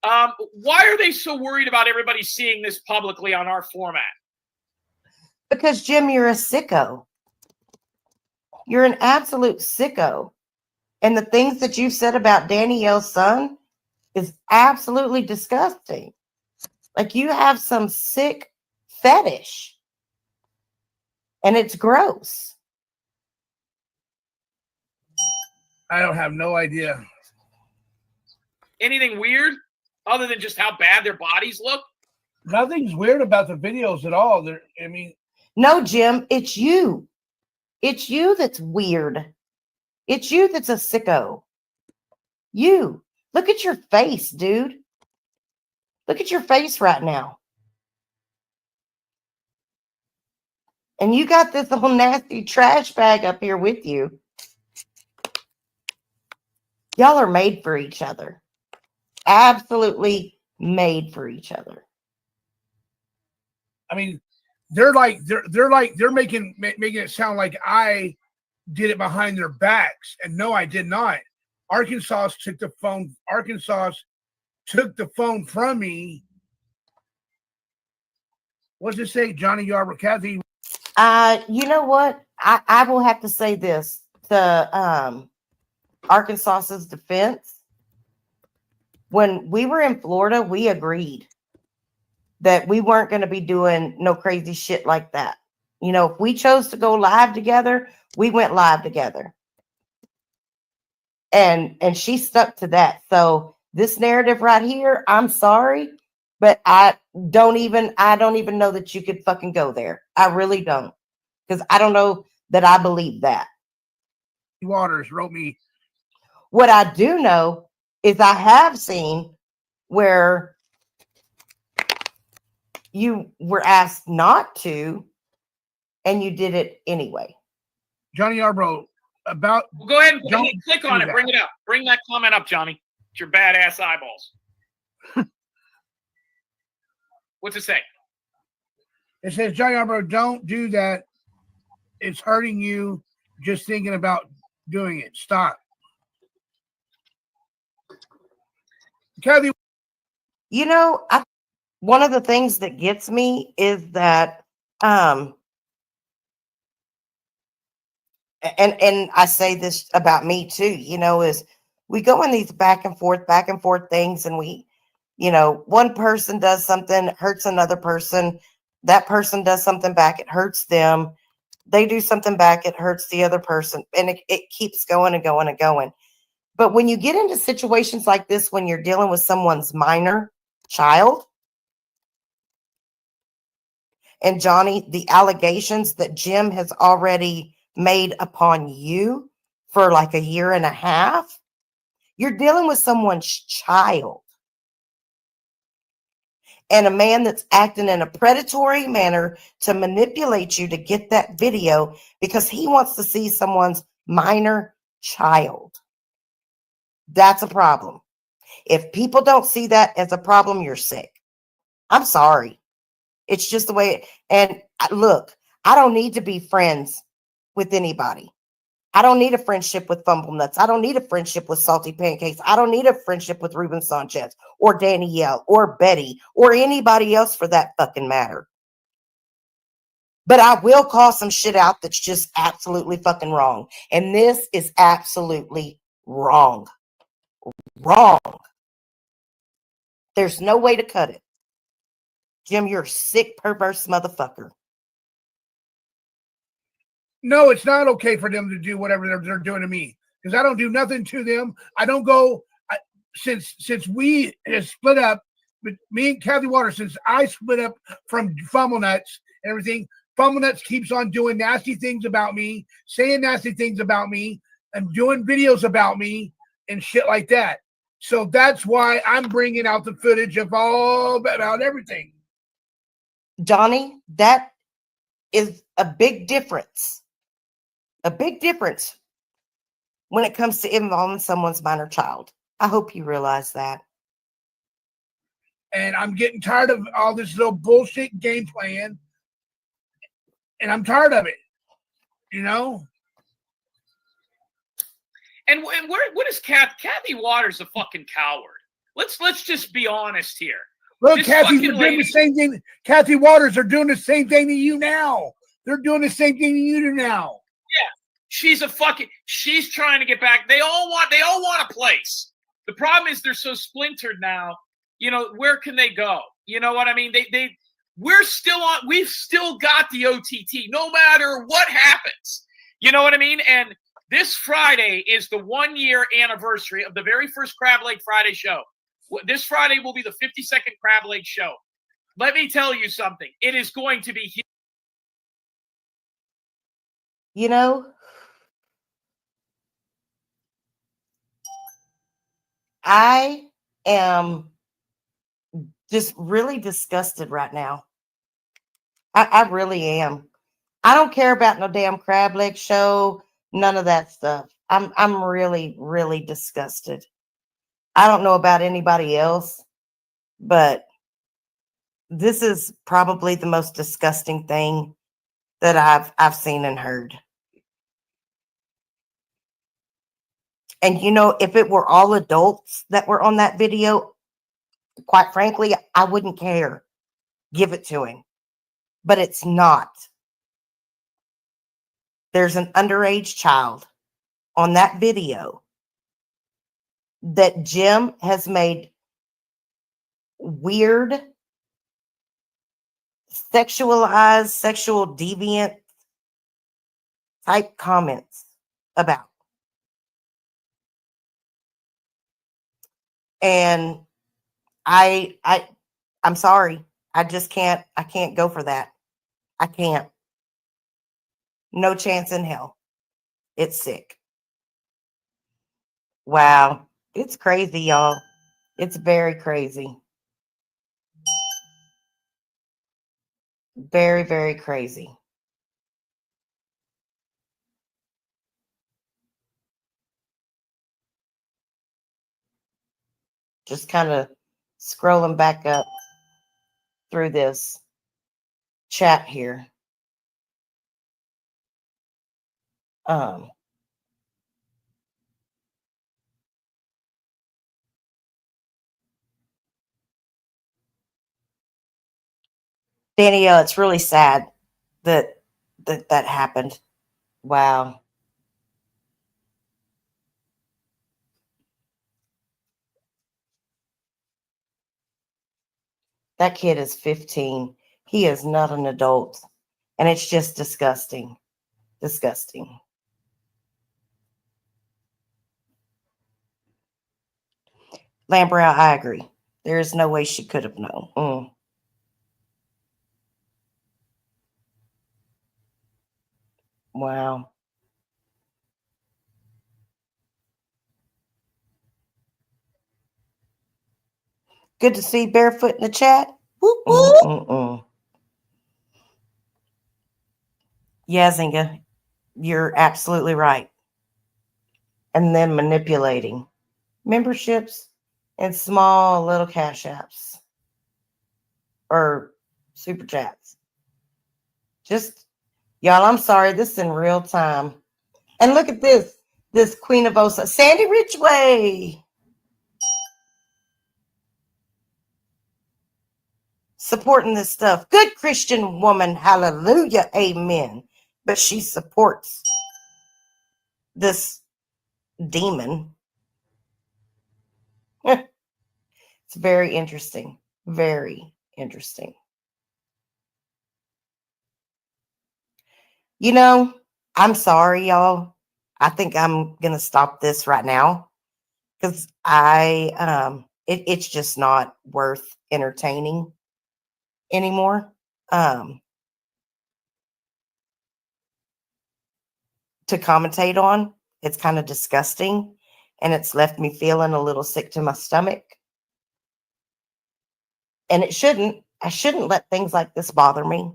Why are they so worried about everybody seeing this publicly on our format? Because, Jim, you're a sicko. You're an absolute sicko. And the things that you've said about Danielle's son is absolutely disgusting. Like, you have some sick fetish. And it's gross. I don't have no idea. Anything weird other than just how bad their bodies look? Nothing's weird about the videos at all. No, Jim, it's you. It's you that's weird. It's you that's a sicko. You. Look at your face, dude. Look at your face right now. And you got this little nasty trash bag up here with you. Y'all are made for each other. Absolutely made for each other. I mean, they're making it sound like I did it behind their backs, and no, I did not. Arkansas took the phone from me. What's it say, Johnny Yarborough? Kathy? You know what? I will have to say this to Arkansas's defense. When we were in Florida, we agreed that we weren't going to be doing no crazy shit like that. You know, if we chose to go live together, we went live together. And she stuck to that. So this narrative right here, I'm sorry, but I don't even know that you could fucking go there. I really don't. Because I don't know that I believe that. Waters wrote me. What I do know is I have seen where you were asked not to, and you did it anyway. Johnny Yarborough, about... Well, go ahead and click on it. Bring it up. Bring that comment up, Johnny. It's your badass eyeballs. What's it say? It says, Johnny Yarborough, don't do that. It's hurting you just thinking about doing it. Stop. Kathy. You know, one of the things that gets me is that, and I say this about me too, you know, is we go in these back and forth things, and we, you know, one person does something, hurts another person. That person does something back, it hurts them. They do something back, it hurts the other person. And it keeps going and going and going. But when you get into situations like this, when you're dealing with someone's minor child, and Johnny, the allegations that Jim has already made upon you for like a year and a half, you're dealing with someone's child. And a man that's acting in a predatory manner to manipulate you to get that video because he wants to see someone's minor child. That's a problem. If people don't see that as a problem, you're sick. I'm sorry. It's just the way look, I don't need to be friends with anybody. I don't need a friendship with Fumble Nuts. I don't need a friendship with Salty Pancakes. I don't need a friendship with Ruben Sanchez or Danielle or Betty or anybody else for that fucking matter. But I will call some shit out that's just absolutely fucking wrong. And this is absolutely wrong. Wrong. There's no way to cut it. Jim, you're a sick, perverse motherfucker. No, it's not okay for them to do whatever they're doing to me, because I don't do nothing to them. I don't go since we have split up, but me and Kathy Waters, since I split up from Fumble Nuts and everything, Fumble Nuts keeps on doing nasty things about me, saying nasty things about me, and doing videos about me and shit like that. So that's why I'm bringing out the footage of all about everything. Johnny, that is a big difference. A big difference when it comes to involving someone's minor child. I hope you realize that. And I'm getting tired of all this little bullshit game plan. And I'm tired of it. You know? And what is Kathy Waters a fucking coward? Let's just be honest here. Look, Kathy's doing the same thing. Kathy Waters are doing the same thing to you now. They're doing the same thing to you now. Yeah, she's trying to get back. They all want a place. The problem is they're so splintered now. You know, where can they go? You know what I mean? We've still got the OTT no matter what happens. You know what I mean? And this Friday is the 1-year anniversary of the very first Crab Leg Friday show. This Friday will be the 52nd Crab Leg show. Let me tell you something. It is going to be huge. You know, I am just really disgusted right now. I really am. I don't care about no damn crab leg show, none of that stuff. I'm really, really disgusted. I don't know about anybody else, but this is probably the most disgusting thing that I've seen and heard. And you know, if it were all adults that were on that video, quite frankly, I wouldn't care. Give it to him. But it's not. There's an underage child on that video that Jim has made weird, sexualized, sexual deviant type comments about. And I'm sorry. I can't go for that. I can't. No chance in hell. It's sick. Wow. It's crazy, y'all. It's very crazy. Very, very crazy. Just kind of scrolling back up through this chat here. Danielle, it's really sad that happened. Wow. That kid is 15. He is not an adult. And it's just disgusting. Disgusting. Lambrow, I agree. There is no way she could have known. Wow. Good to see Barefoot in the chat. Yeah, Zinga, you're absolutely right. and then manipulating memberships and small little cash apps or super chats. Just, y'all, I'm sorry. This is in real time. And look at this Queen of Osa, Sandy Ridgway. Supporting this stuff. Good Christian woman. Hallelujah. Amen. But she supports this demon. It's very interesting. Very interesting. You know, I'm sorry, y'all. I think I'm going to stop this right now because it's just not worth entertaining anymore. To commentate on. It's kind of disgusting, and it's left me feeling a little sick to my stomach. And it shouldn't. I shouldn't let things like this bother me.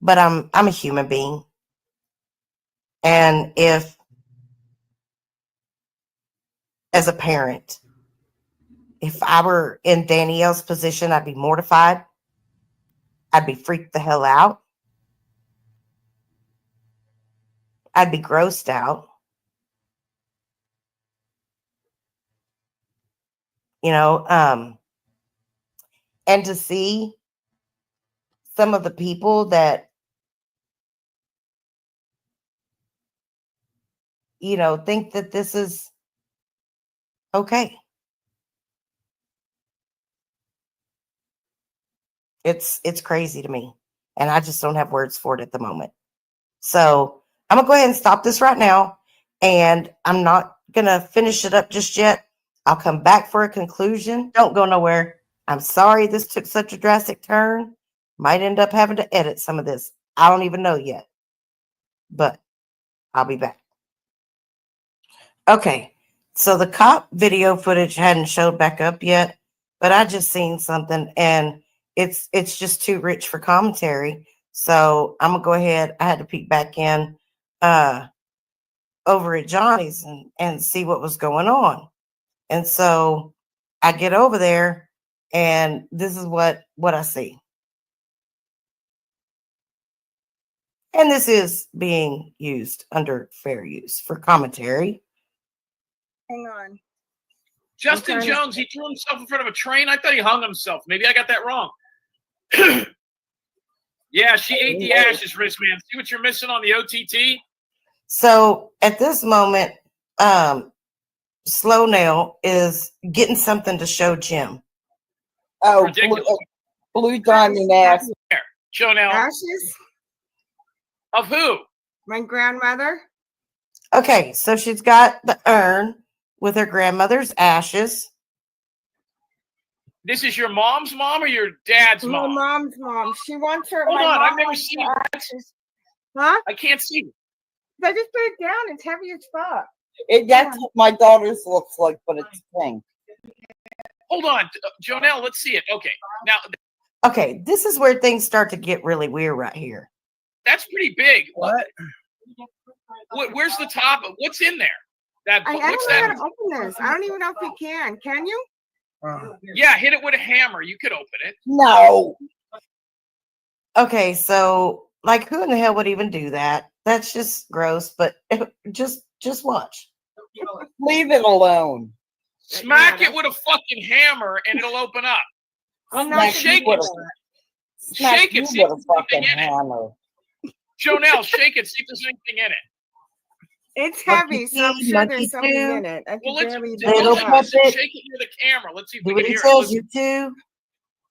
But I'm a human being. And if, as a parent, if I were in Danielle's position, I'd be mortified. I'd be freaked the hell out. I'd be grossed out. You know, and to see some of the people that, you know, think that this is okay. It's crazy to me. And I just don't have words for it at the moment. So I'm going to go ahead and stop this right now. And I'm not going to finish it up just yet. I'll come back for a conclusion. Don't go nowhere. I'm sorry this took such a drastic turn. Might end up having to edit some of this. I don't even know yet. But I'll be back. Okay. So the cop video footage hadn't showed back up yet. But I just seen something. And it's just too rich for commentary. So I'm going to go ahead. I had to peek back in over at Johnny's and see what was going on. And so I get over there, and this is what I see. And this is being used under fair use for commentary. Hang on. Justin Jones, he threw himself in front of a train. I thought he hung himself. Maybe I got that wrong. Yeah, she ate the ashes, wristman. See what you're missing on the OTT? So at this moment, Slow Nail is getting something to show Jim. Oh, Ridiculous. blue diamond ass. Here, show now. Ashes? Of who? My grandmother? Okay, so she's got the urn with her grandmother's ashes. This is your mom's mom or your dad's My mom? mom's mom. She wants her. Hold my on, mom I've never wants seen her it. ashes. Huh? I can't see it. I just put it down. It's heavy as fuck. That's what my daughter's looks like, but it's pink. Hold on, Jonelle, let's see it. Okay, now Okay, this is where things start to get really weird right here. that's pretty big. What? Where's the top? What's in there? I What's don't know that? how to open this. I don't even know if you can. Can you? Yeah, hit it with a hammer. You could open it. No. Okay, so like who in the hell would even do that? That's just gross, but just watch. Leave it alone. Smack it with a fucking hammer and it'll open up. Smack shake you it. with a- Smack Shake you it. See if with a there's fucking anything in it. hammer. Jonelle, shake it. See if there's anything in it. It's heavy, so I'm sure monkey there's something tail. in it. I Well, can let's barely Little do puppet. that. shake it near the camera. Let's see if Do we what can he hear tells it. you to.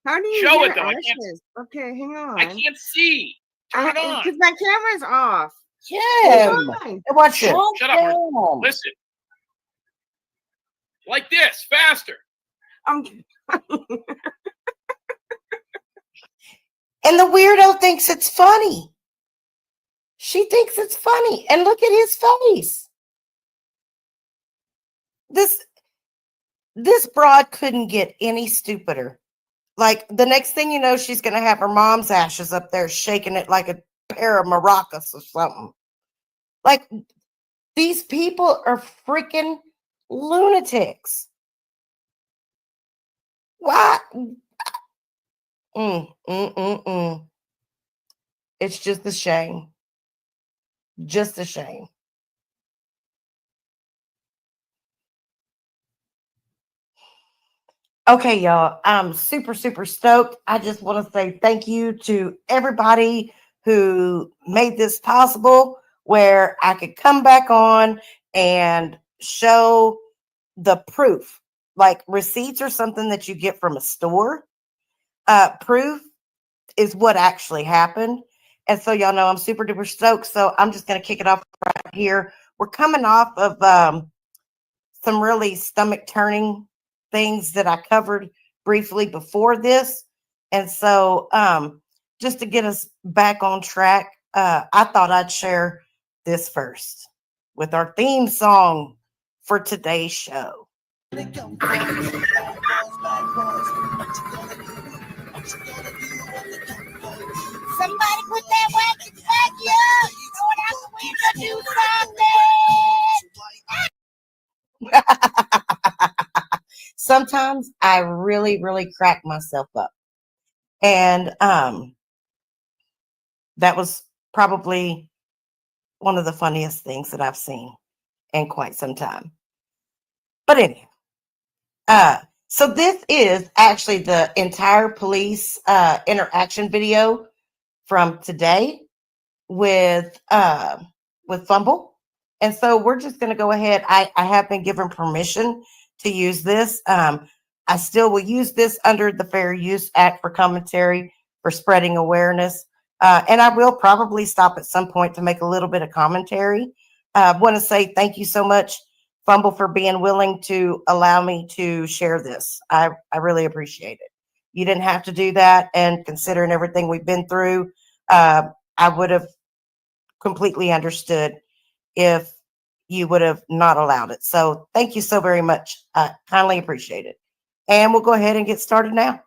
How do you Show hear it, though. I can't- ashes? Okay, hang on. I can't see. Turn it on. Because my camera's off. Jim. Fine. Watch it. Calm Shut up, down. Listen. Like this, faster. I'm And the weirdo thinks it's funny. She thinks it's funny. And look at his face. This broad couldn't get any stupider. Like the next thing you know, she's going to have her mom's ashes up there shaking it like a pair of maracas or something. Like These people are freaking lunatics. Why? It's just a shame. Just a shame. Okay, y'all. I'm super, super stoked. I just want to say thank you to everybody who made this possible, where I could come back on and show the proof. Like receipts are something that you get from a store. Proof is what actually happened. And so y'all know I'm super duper stoked. So I'm just going to kick it off right here. We're coming off of some really stomach turning things that I covered briefly before this. And so just to get us back on track, I thought I'd share this first with our theme song for today's show. Somebody put that wacky up. Throw it out the window, do something. Sometimes I really, really crack myself up. And that was probably one of the funniest things that I've seen in quite some time. But anyway, so this is actually the entire police interaction video from today with Fumble. And so we're just going to go ahead. I have been given permission to use this. I still will use this under the Fair Use Act for commentary, for spreading awareness. And I will probably stop at some point to make a little bit of commentary. I want to say thank you so much, Fumble, for being willing to allow me to share this. I really appreciate it. You didn't have to do that. And considering everything we've been through, I would have completely understood if you would have not allowed it. So thank you so very much. I kindly appreciate it. And we'll go ahead and get started now.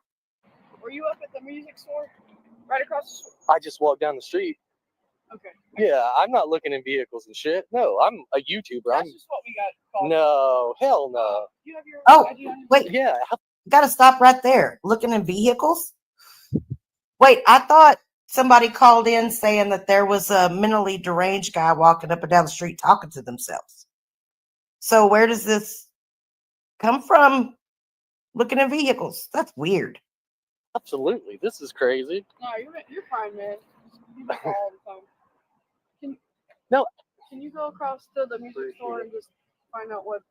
Were you up at the music store right across the street? I just walked down the street. Okay. Yeah, I'm not looking in vehicles and shit. No, I'm a YouTuber. That's just what we got called. No, hell no. You have your Oh, ID on your wait, Yeah, got to stop right there. Looking in vehicles? Wait, I thought somebody called in saying that there was a mentally deranged guy walking up and down the street talking to themselves. So where does this come from? Looking in vehicles. That's weird. absolutely. This is crazy. No, you're fine, man. You do call all the time. No. Can you go across to the music store and just find out what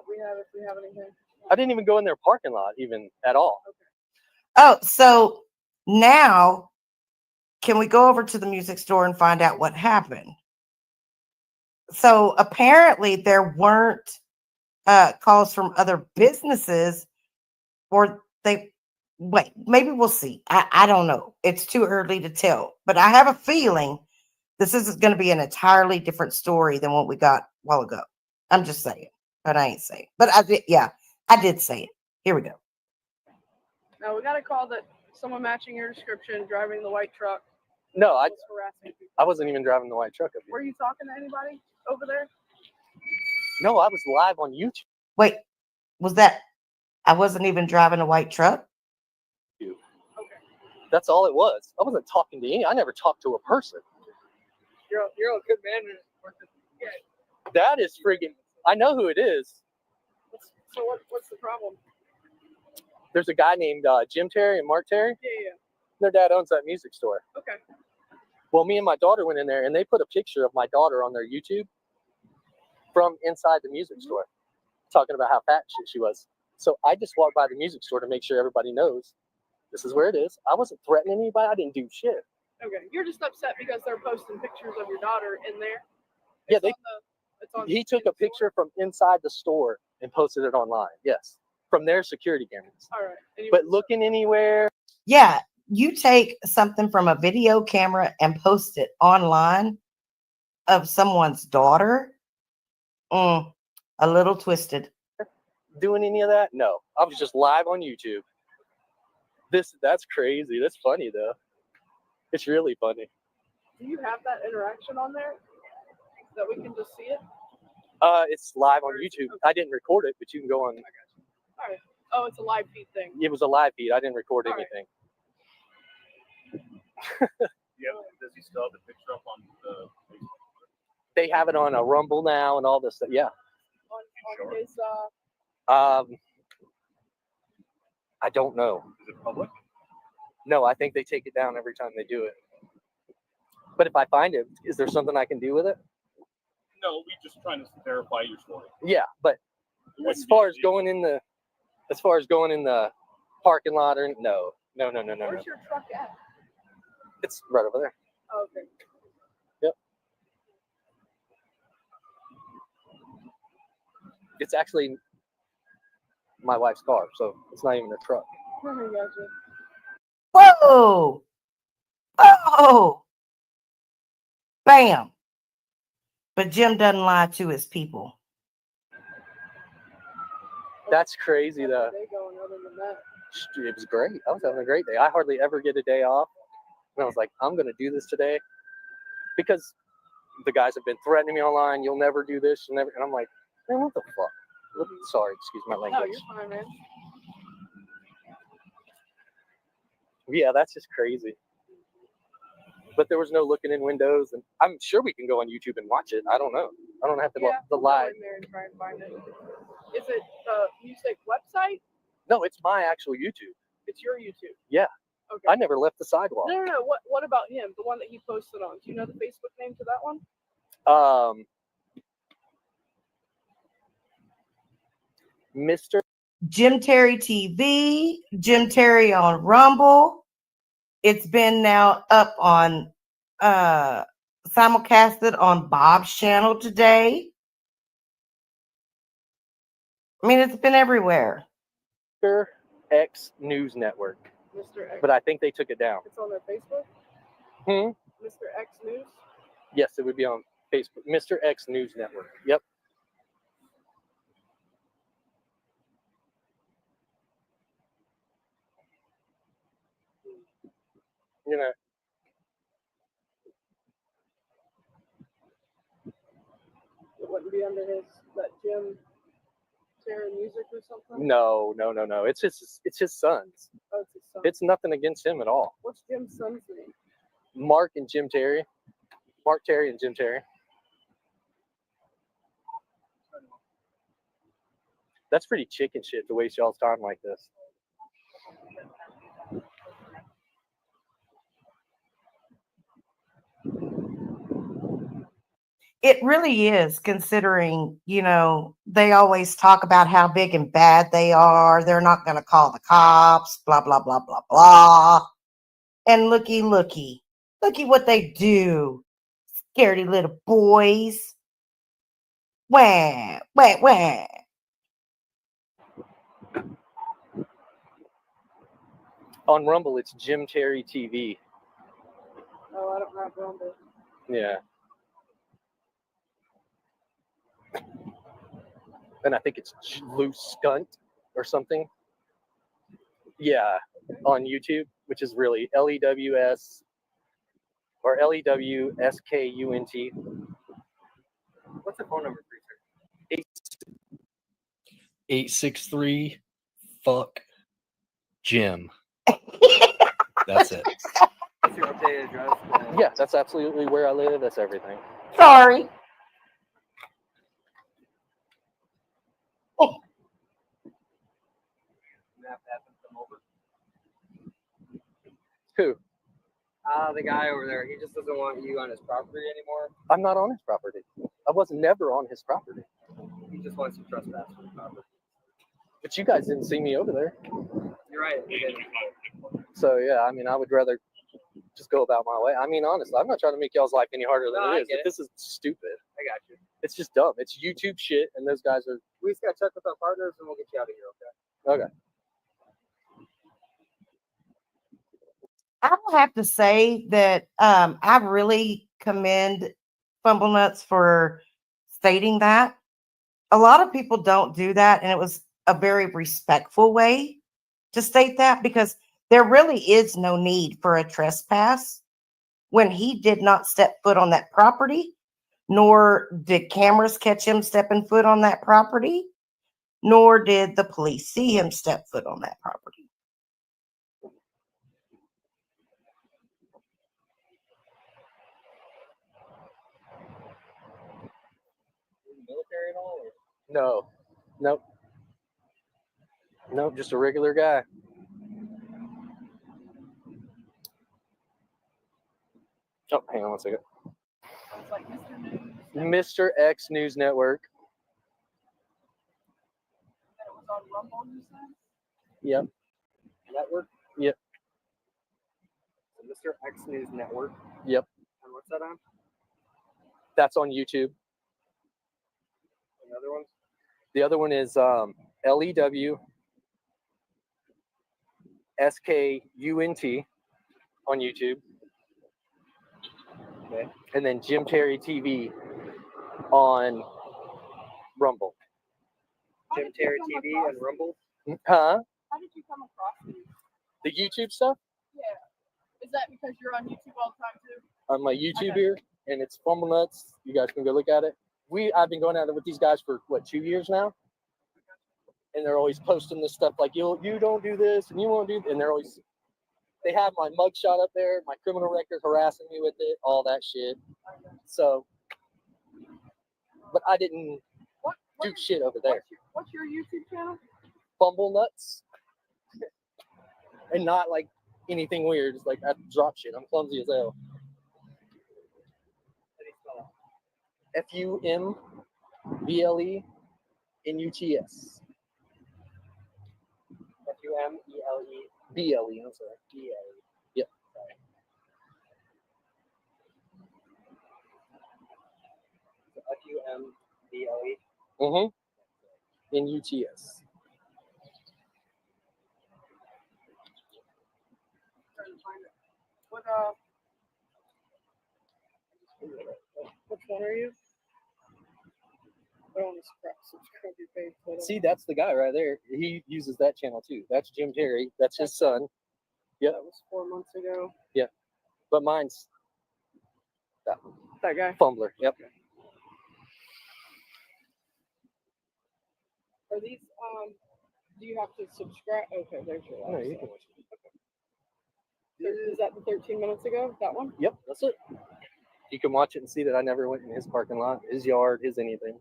we have, if we have anything? I didn't even go in their parking lot even at all. Oh, so now can we go over to the music store and find out what happened? So apparently there weren't calls from other businesses, or maybe we'll see. I don't know. It's too early to tell, but I have a feeling this is going to be an entirely different story than what we got a while ago. I'm just saying, but I ain't saying. But I did say it. Here we go. Now we got a call that someone matching your description driving the white truck No, I was harassing people. I wasn't even driving the white truck up Were here. you talking to anybody over there? No, I was live on YouTube. Wait, was that I wasn't even driving a white truck? Okay. That's all it was. I wasn't talking to any. I never talked to a person. You're a good man. Yeah. That is friggin'. I know who it is. So what's the problem? There's a guy named Jim Terry and Mark Terry. Yeah. Their dad owns that music store. Okay. Well, me and my daughter went in there and they put a picture of my daughter on their YouTube from inside the music store, talking about how fat she was. So I just walked by the music store to make sure everybody knows this is where it is. I wasn't threatening anybody. I didn't do shit. Okay. You're just upset because they're posting pictures of your daughter in there. Yeah, It's on he took a picture from inside the store and posted it online. Yes, from their security cameras. All right. And you But were- looking anywhere, Yeah, you take something from a video camera and post it online of someone's daughter. A little twisted. doing any of that? No, I was just live on YouTube. That's crazy. That's funny though. It's really funny. Do you have that interaction on there that we can just see it? It's live on YouTube. I didn't record it, but you can go on. All right. Oh, it's a live feed thing. It was a live feed. I didn't record All right. anything. Yeah, does he still have the picture up on the Facebook? They have it on a Rumble now and all this stuff. Yeah. On his I don't know. Is it public? No, I think they take it down every time they do it. But if I find it, is there something I can do with it? No, we just trying to verify your story. Yeah, but as far as going in the parking lot or no. where's your truck at? It's right over there. Oh, okay. It's actually my wife's car, so it's not even a truck. I gotcha. Whoa! Oh! Bam! But Jim doesn't lie to his people. That's crazy, though. They going other than that. It was great. I was having a great day. I hardly ever get a day off. And I was like, I'm going to do this today because the guys have been threatening me online. You'll never do this. And I'm like, man, what the fuck? Sorry, excuse my language. No, you're fine, man. Yeah, that's just crazy. But there was no looking in windows, and I'm sure we can go on YouTube and watch it. I don't know. I don't have to the we'll live. go in there and try and find it. Is it the music website? No, it's my actual YouTube. It's your YouTube. Yeah. Okay. I never left the sidewalk. No. What about him? The one that he posted on? Do you know the Facebook name to that one? Mr. Jim Terry TV, Jim Terry on Rumble. It's been now up on simulcasted on Bob's channel today. I mean, it's been everywhere. Mr. X News Network. Mr. X. But I think they took it down. It's on their Facebook? Hmm? Mr. X News? Yes, it would be on Facebook. Mr. X News Network. Yep. You know, It wouldn't be under that Jim Terry music or something? no. It's his sons. Oh, it's his son. It's nothing against him at all. What's Jim's son's name? Mark and Jim Terry. Mark Terry and Jim Terry. That's pretty chicken shit to waste y'all's time like this. It really is, considering, they always talk about how big and bad they are. They're not going to call the cops, blah, blah, blah, blah, blah. And looky what they do. Scaredy little boys. Wah, wah, wah. On Rumble, it's Jim Terry TV. Oh, I don't have Rumble. Yeah. And I think it's Loose Skunt or something. Yeah, on YouTube, which is really LEWS or LEWSKUNT. What's the phone number, Freezer? 863 fuck Jim. That's it. What's your updated address? Yeah, that's absolutely where I live. That's everything. Sorry. Who? The guy over there. He just doesn't want you on his property anymore. I'm not on his property. I was never on his property. He just wants to trespass on the property. But you guys didn't see me over there. You're right. So, yeah, I mean, I would rather just go about my way. I mean, honestly, I'm not trying to make y'all's life any harder than No, it I is. get But it. this is stupid. I got you. It's just dumb. It's YouTube shit, and those guys are... We just got to check with our partners, and we'll get you out of here, okay? Okay. I will have to say that I really commend Fumble Nuts for stating that. A lot of people don't do that, and it was a very respectful way to state that, because there really is no need for a trespass when he did not step foot on that property. nor did cameras catch him stepping foot on that property, nor did the police see him step foot on that property. Military and all? Or? No. Nope. Nope, just a regular guy. Oh, hang on one second. It's like Mr. News. Mr. X News Network. That it was on Rumble, you said? Yep. Network? Yep. So Mr. X News Network. Yep. And what's that on? That's on YouTube. And the other ones? The other one is LEW SKUNT on YouTube. Okay. And then Jim Terry TV on Rumble. Jim Terry TV and Rumble? Huh? How did you come across these? The YouTube stuff? Yeah. Is that because you're on YouTube all the time too? On my YouTube here, and it's Fumble Nuts. You guys can go look at it. I've been going at it with these guys for what, 2 years now? And they're always posting this stuff like you don't do this and you won't do, and they have my mugshot up there, my criminal record, harassing me with it, all that shit. So, but I didn't do shit over there. What's your YouTube channel? Fumble Nuts, and not like anything weird. It's like I drop shit. I'm clumsy as hell. FUMBLENUTS. FUMELE. I'm sorry. BLE. Yep. FUMBLE. NUTS. Which one are you? I don't want to subscribe your page. See, that's the guy right there. He uses that channel too. That's Jim Terry. That's his son. Yep. That was 4 months ago. Yeah. But mine's that guy. Fumbler. Yep. Are these do you have to subscribe? Okay, there's your last. No, you can watch it. Is that the 13 minutes ago? That one? Yep, that's it. You can watch it and see that I never went in his parking lot, his yard, his anything.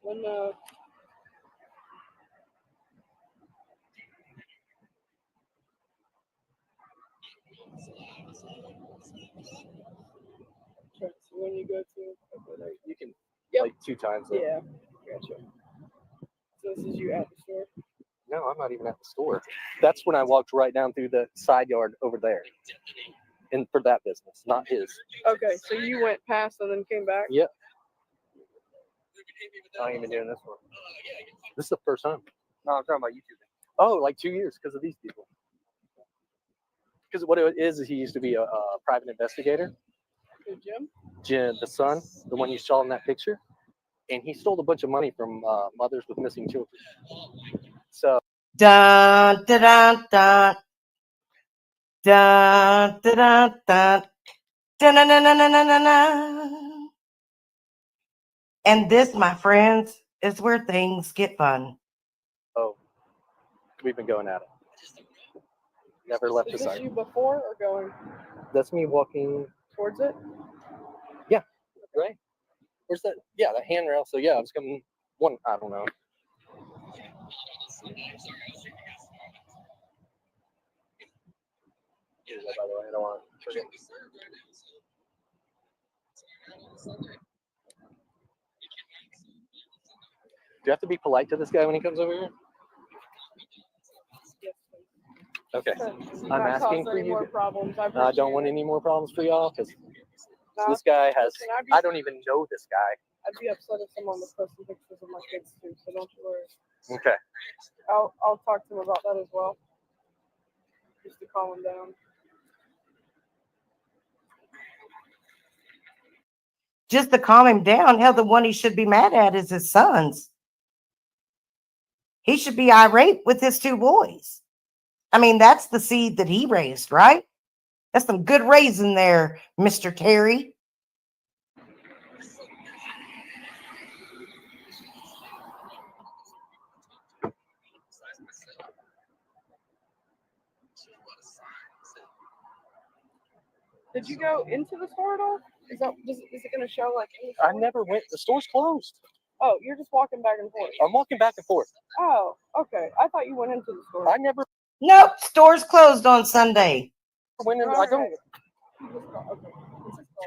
When when you go to you can Yep. like 2 times. Yeah, gotcha. So this is you at the store? No, I'm not even at the store. That's when I walked right down through the side yard over there. And for that business, not his. Okay, so you went past and then came back? Yep. I ain't even doing this one. This is the first time. No, I'm talking about YouTube. Oh, like 2 years because of these people. Because what it is he used to be a private investigator. Jim? The son, the one you saw in that picture. And he stole a bunch of money from mothers with missing children. So. Dun, dun, dun, dun. Dun, dun, dun, dun. Dun, dun, dun, dun, dun, dun, dun. And this, my friends, is where things get fun. Oh, we've been going at it. Never left the Is this side. you before or going That's me walking towards it? Yeah, right. Where's that? Yeah, that handrail. So yeah, I was coming one. I don't know. By the way, I don't want to forget. Do you have to be polite to this guy when he comes over here? Yes. Okay. I'm Not asking cause for any you. more problems. I don't want any more problems for y'all because No, this guy has. listen, I don't even know this guy. I'd be upset if someone was posting pictures of my kids too, so don't you worry. Okay. I'll talk to him about that as well. Just to calm him down. Just to calm him down, hell, the one he should be mad at is his sons. he should be irate with his 2 boys. I mean, that's the seed that he raised, right? That's some good raising there, Mr. Terry. Did you go into the store at all? Is it going to show like? I never went. The store's closed. Oh, you're just walking back and forth. I'm walking back and forth. Oh, okay. I thought you went into the store. I never Nope, store's closed on Sunday. went in. I don't. Okay.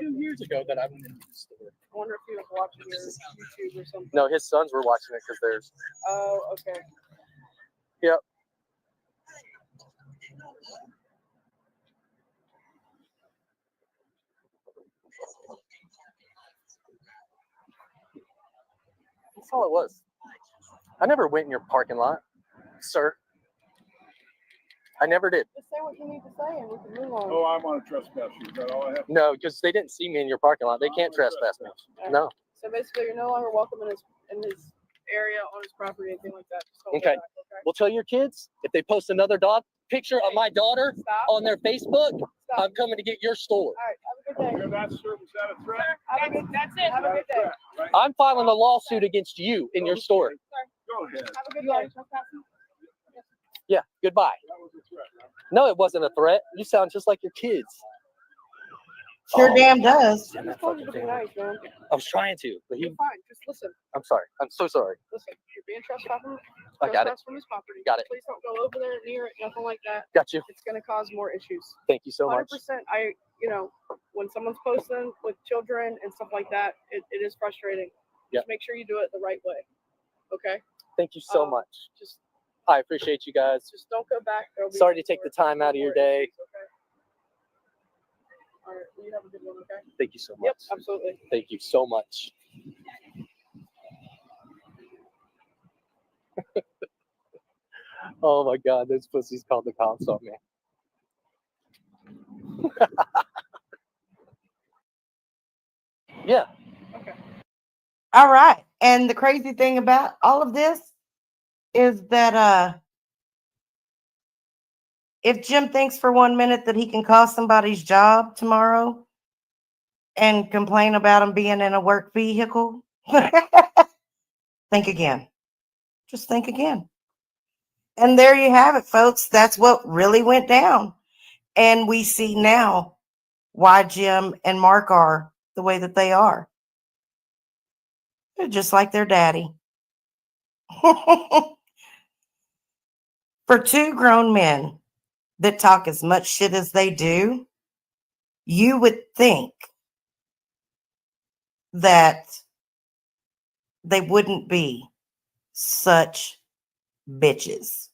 2 years ago that I went into the store. I wonder if he was watching your YouTube or something. No, his sons were watching it because there's. Oh, okay. Yep. That's all it was. I never went in your parking lot, sir. I never did. Just say what you need to say and we can move on. Oh, I want to trespass you. Is that all I have? No, because they didn't see me in your parking lot. They can't trespass me. No. So basically, you're no longer welcome in his area, on his property, anything like that. Just don't Okay. go back, okay? We'll tell your kids if they post another dog picture of my daughter on their Facebook, I'm coming to get your store. All right. Have a good day. That's was that a threat? That's it. Have a good day. Right? I'm filing a lawsuit against you in your store. Go ahead. Have a good day. Yeah, goodbye. That was a threat. Huh? No, it wasn't a threat. You sound just like your kids. Sure damn does. I just told you to be nice, man. I was trying to, but You're fine. Just listen. I'm sorry. I'm so sorry. Listen. You're being trespassed I got it. from his property. Got it. Please don't go over there, near it, nothing like that. Got you. It's going to cause more issues. Thank you so 100%. much. When someone's posting with children and stuff like that, it is frustrating. Yep. Just make sure you do it the right way. Okay? Thank you so much. Just I appreciate you guys. don't go back. There'll be Sorry to take the time out of your day. Okay? All right. Well, you have a good one, okay? Thank you so much. Yep, absolutely. Thank you so much. Oh my God, those pussies called the cops on me. Yeah. Okay. All right. And the crazy thing about all of this is that if Jim thinks for 1 minute that he can cost somebody's job tomorrow and complain about him being in a work vehicle, think again. Just think again. And there you have it, folks. That's what really went down. And we see now why Jim and Mark are the way that they are. They're just like their daddy. For 2 grown men that talk as much shit as they do, you would think that they wouldn't be such bitches.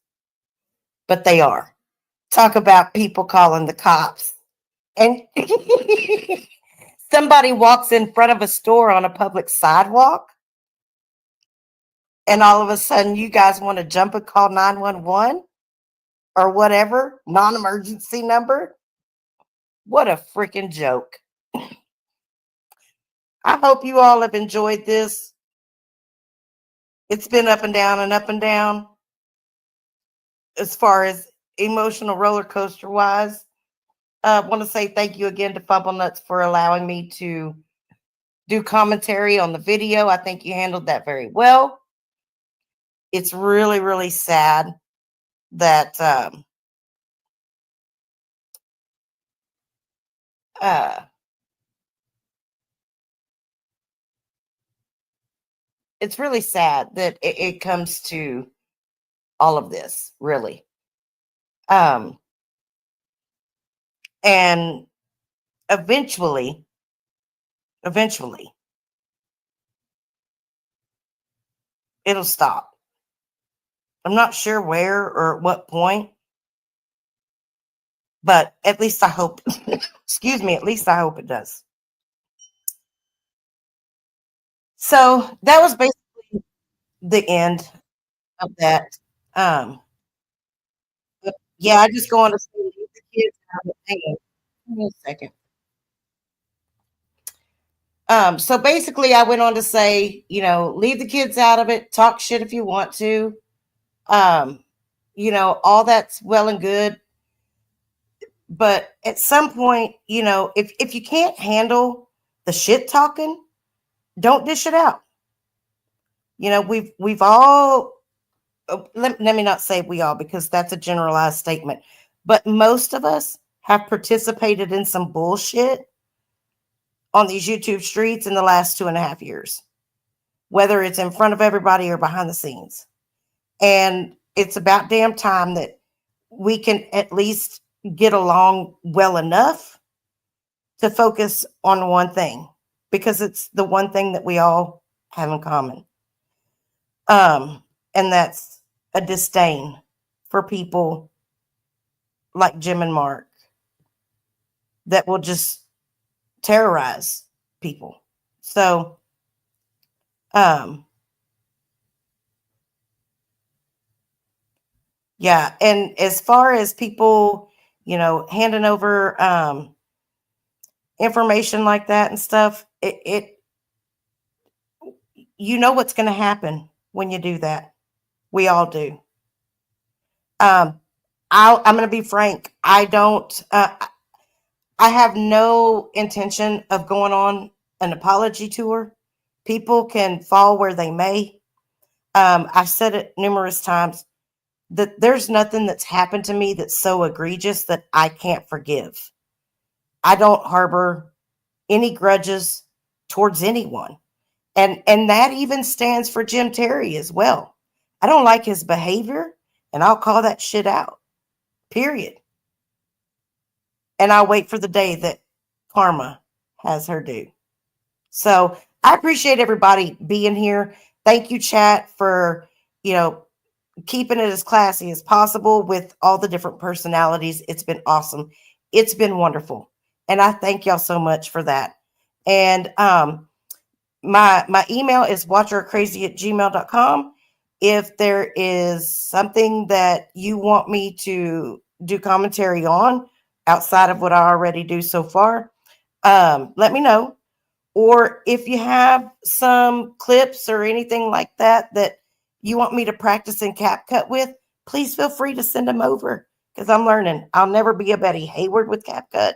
But they are. Talk about people calling the cops. And somebody walks in front of a store on a public sidewalk, and all of a sudden you guys want to jump and call 911 or whatever non-emergency number. What a freaking joke. I hope you all have enjoyed this. It's been up and down and up and down as far as emotional roller coaster wise. I want to say thank you again to Fumble Nuts for allowing me to do commentary on the video. I think you handled that very well. It's really, really sad that it's really sad that it comes to all of this, really. And eventually, it'll stop. I'm not sure where or at what point, but at least I hope, excuse me, at least I hope it does. So that was basically the end of that. Yeah, I just go on to say leave the kids out of it. Hang on. Give me a second. So basically I went on to say, leave the kids out of it, talk shit if you want to. You know, all that's well and good. But at some point, you know, if you can't handle the shit talking, don't dish it out. You know, we've all let me not say we all because that's a generalized statement, but most of us have participated in some bullshit on these YouTube streets in the last 2.5 years, whether it's in front of everybody or behind the scenes. And it's about damn time that we can at least get along well enough to focus on one thing, because it's the one thing that we all have in common. And that's a disdain for people like Jim and Mark that will just terrorize people. So, yeah. And as far as people, you know, handing over information like that and stuff, you know what's going to happen when you do that. We all do. I'm going to be frank. I have no intention of going on an apology tour. People can fall where they may. I've said it numerous times that there's nothing that's happened to me that's so egregious that I can't forgive. I don't harbor any grudges towards anyone. And that even stands for Jim Terry as well. I don't like his behavior, and I'll call that shit out. Period. And I'll wait for the day that karma has her due. So I appreciate everybody being here. Thank you, chat, for, you know, keeping it as classy as possible with all the different personalities. It's been awesome. It's been wonderful. And I thank y'all so much for that. And my email is watchercrazy@gmail.com. If there is something that you want me to do commentary on outside of what I already do so far, let me know. Or if you have some clips or anything like that that you want me to practice in CapCut with, please feel free to send them over, because I'm learning. I'll never be a Betty Hayward with CapCut.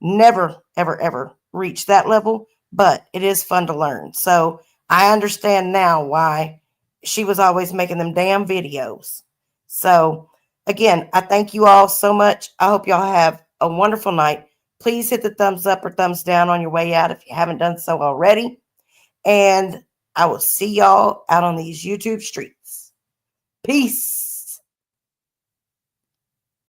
Never, ever, ever reach that level, but it is fun to learn. So I understand now why she was always making them damn videos. So again, I thank you all so much. I hope y'all have a wonderful night. Please hit the thumbs up or thumbs down on your way out if you haven't done so already. And I will see y'all out on these YouTube streets. Peace.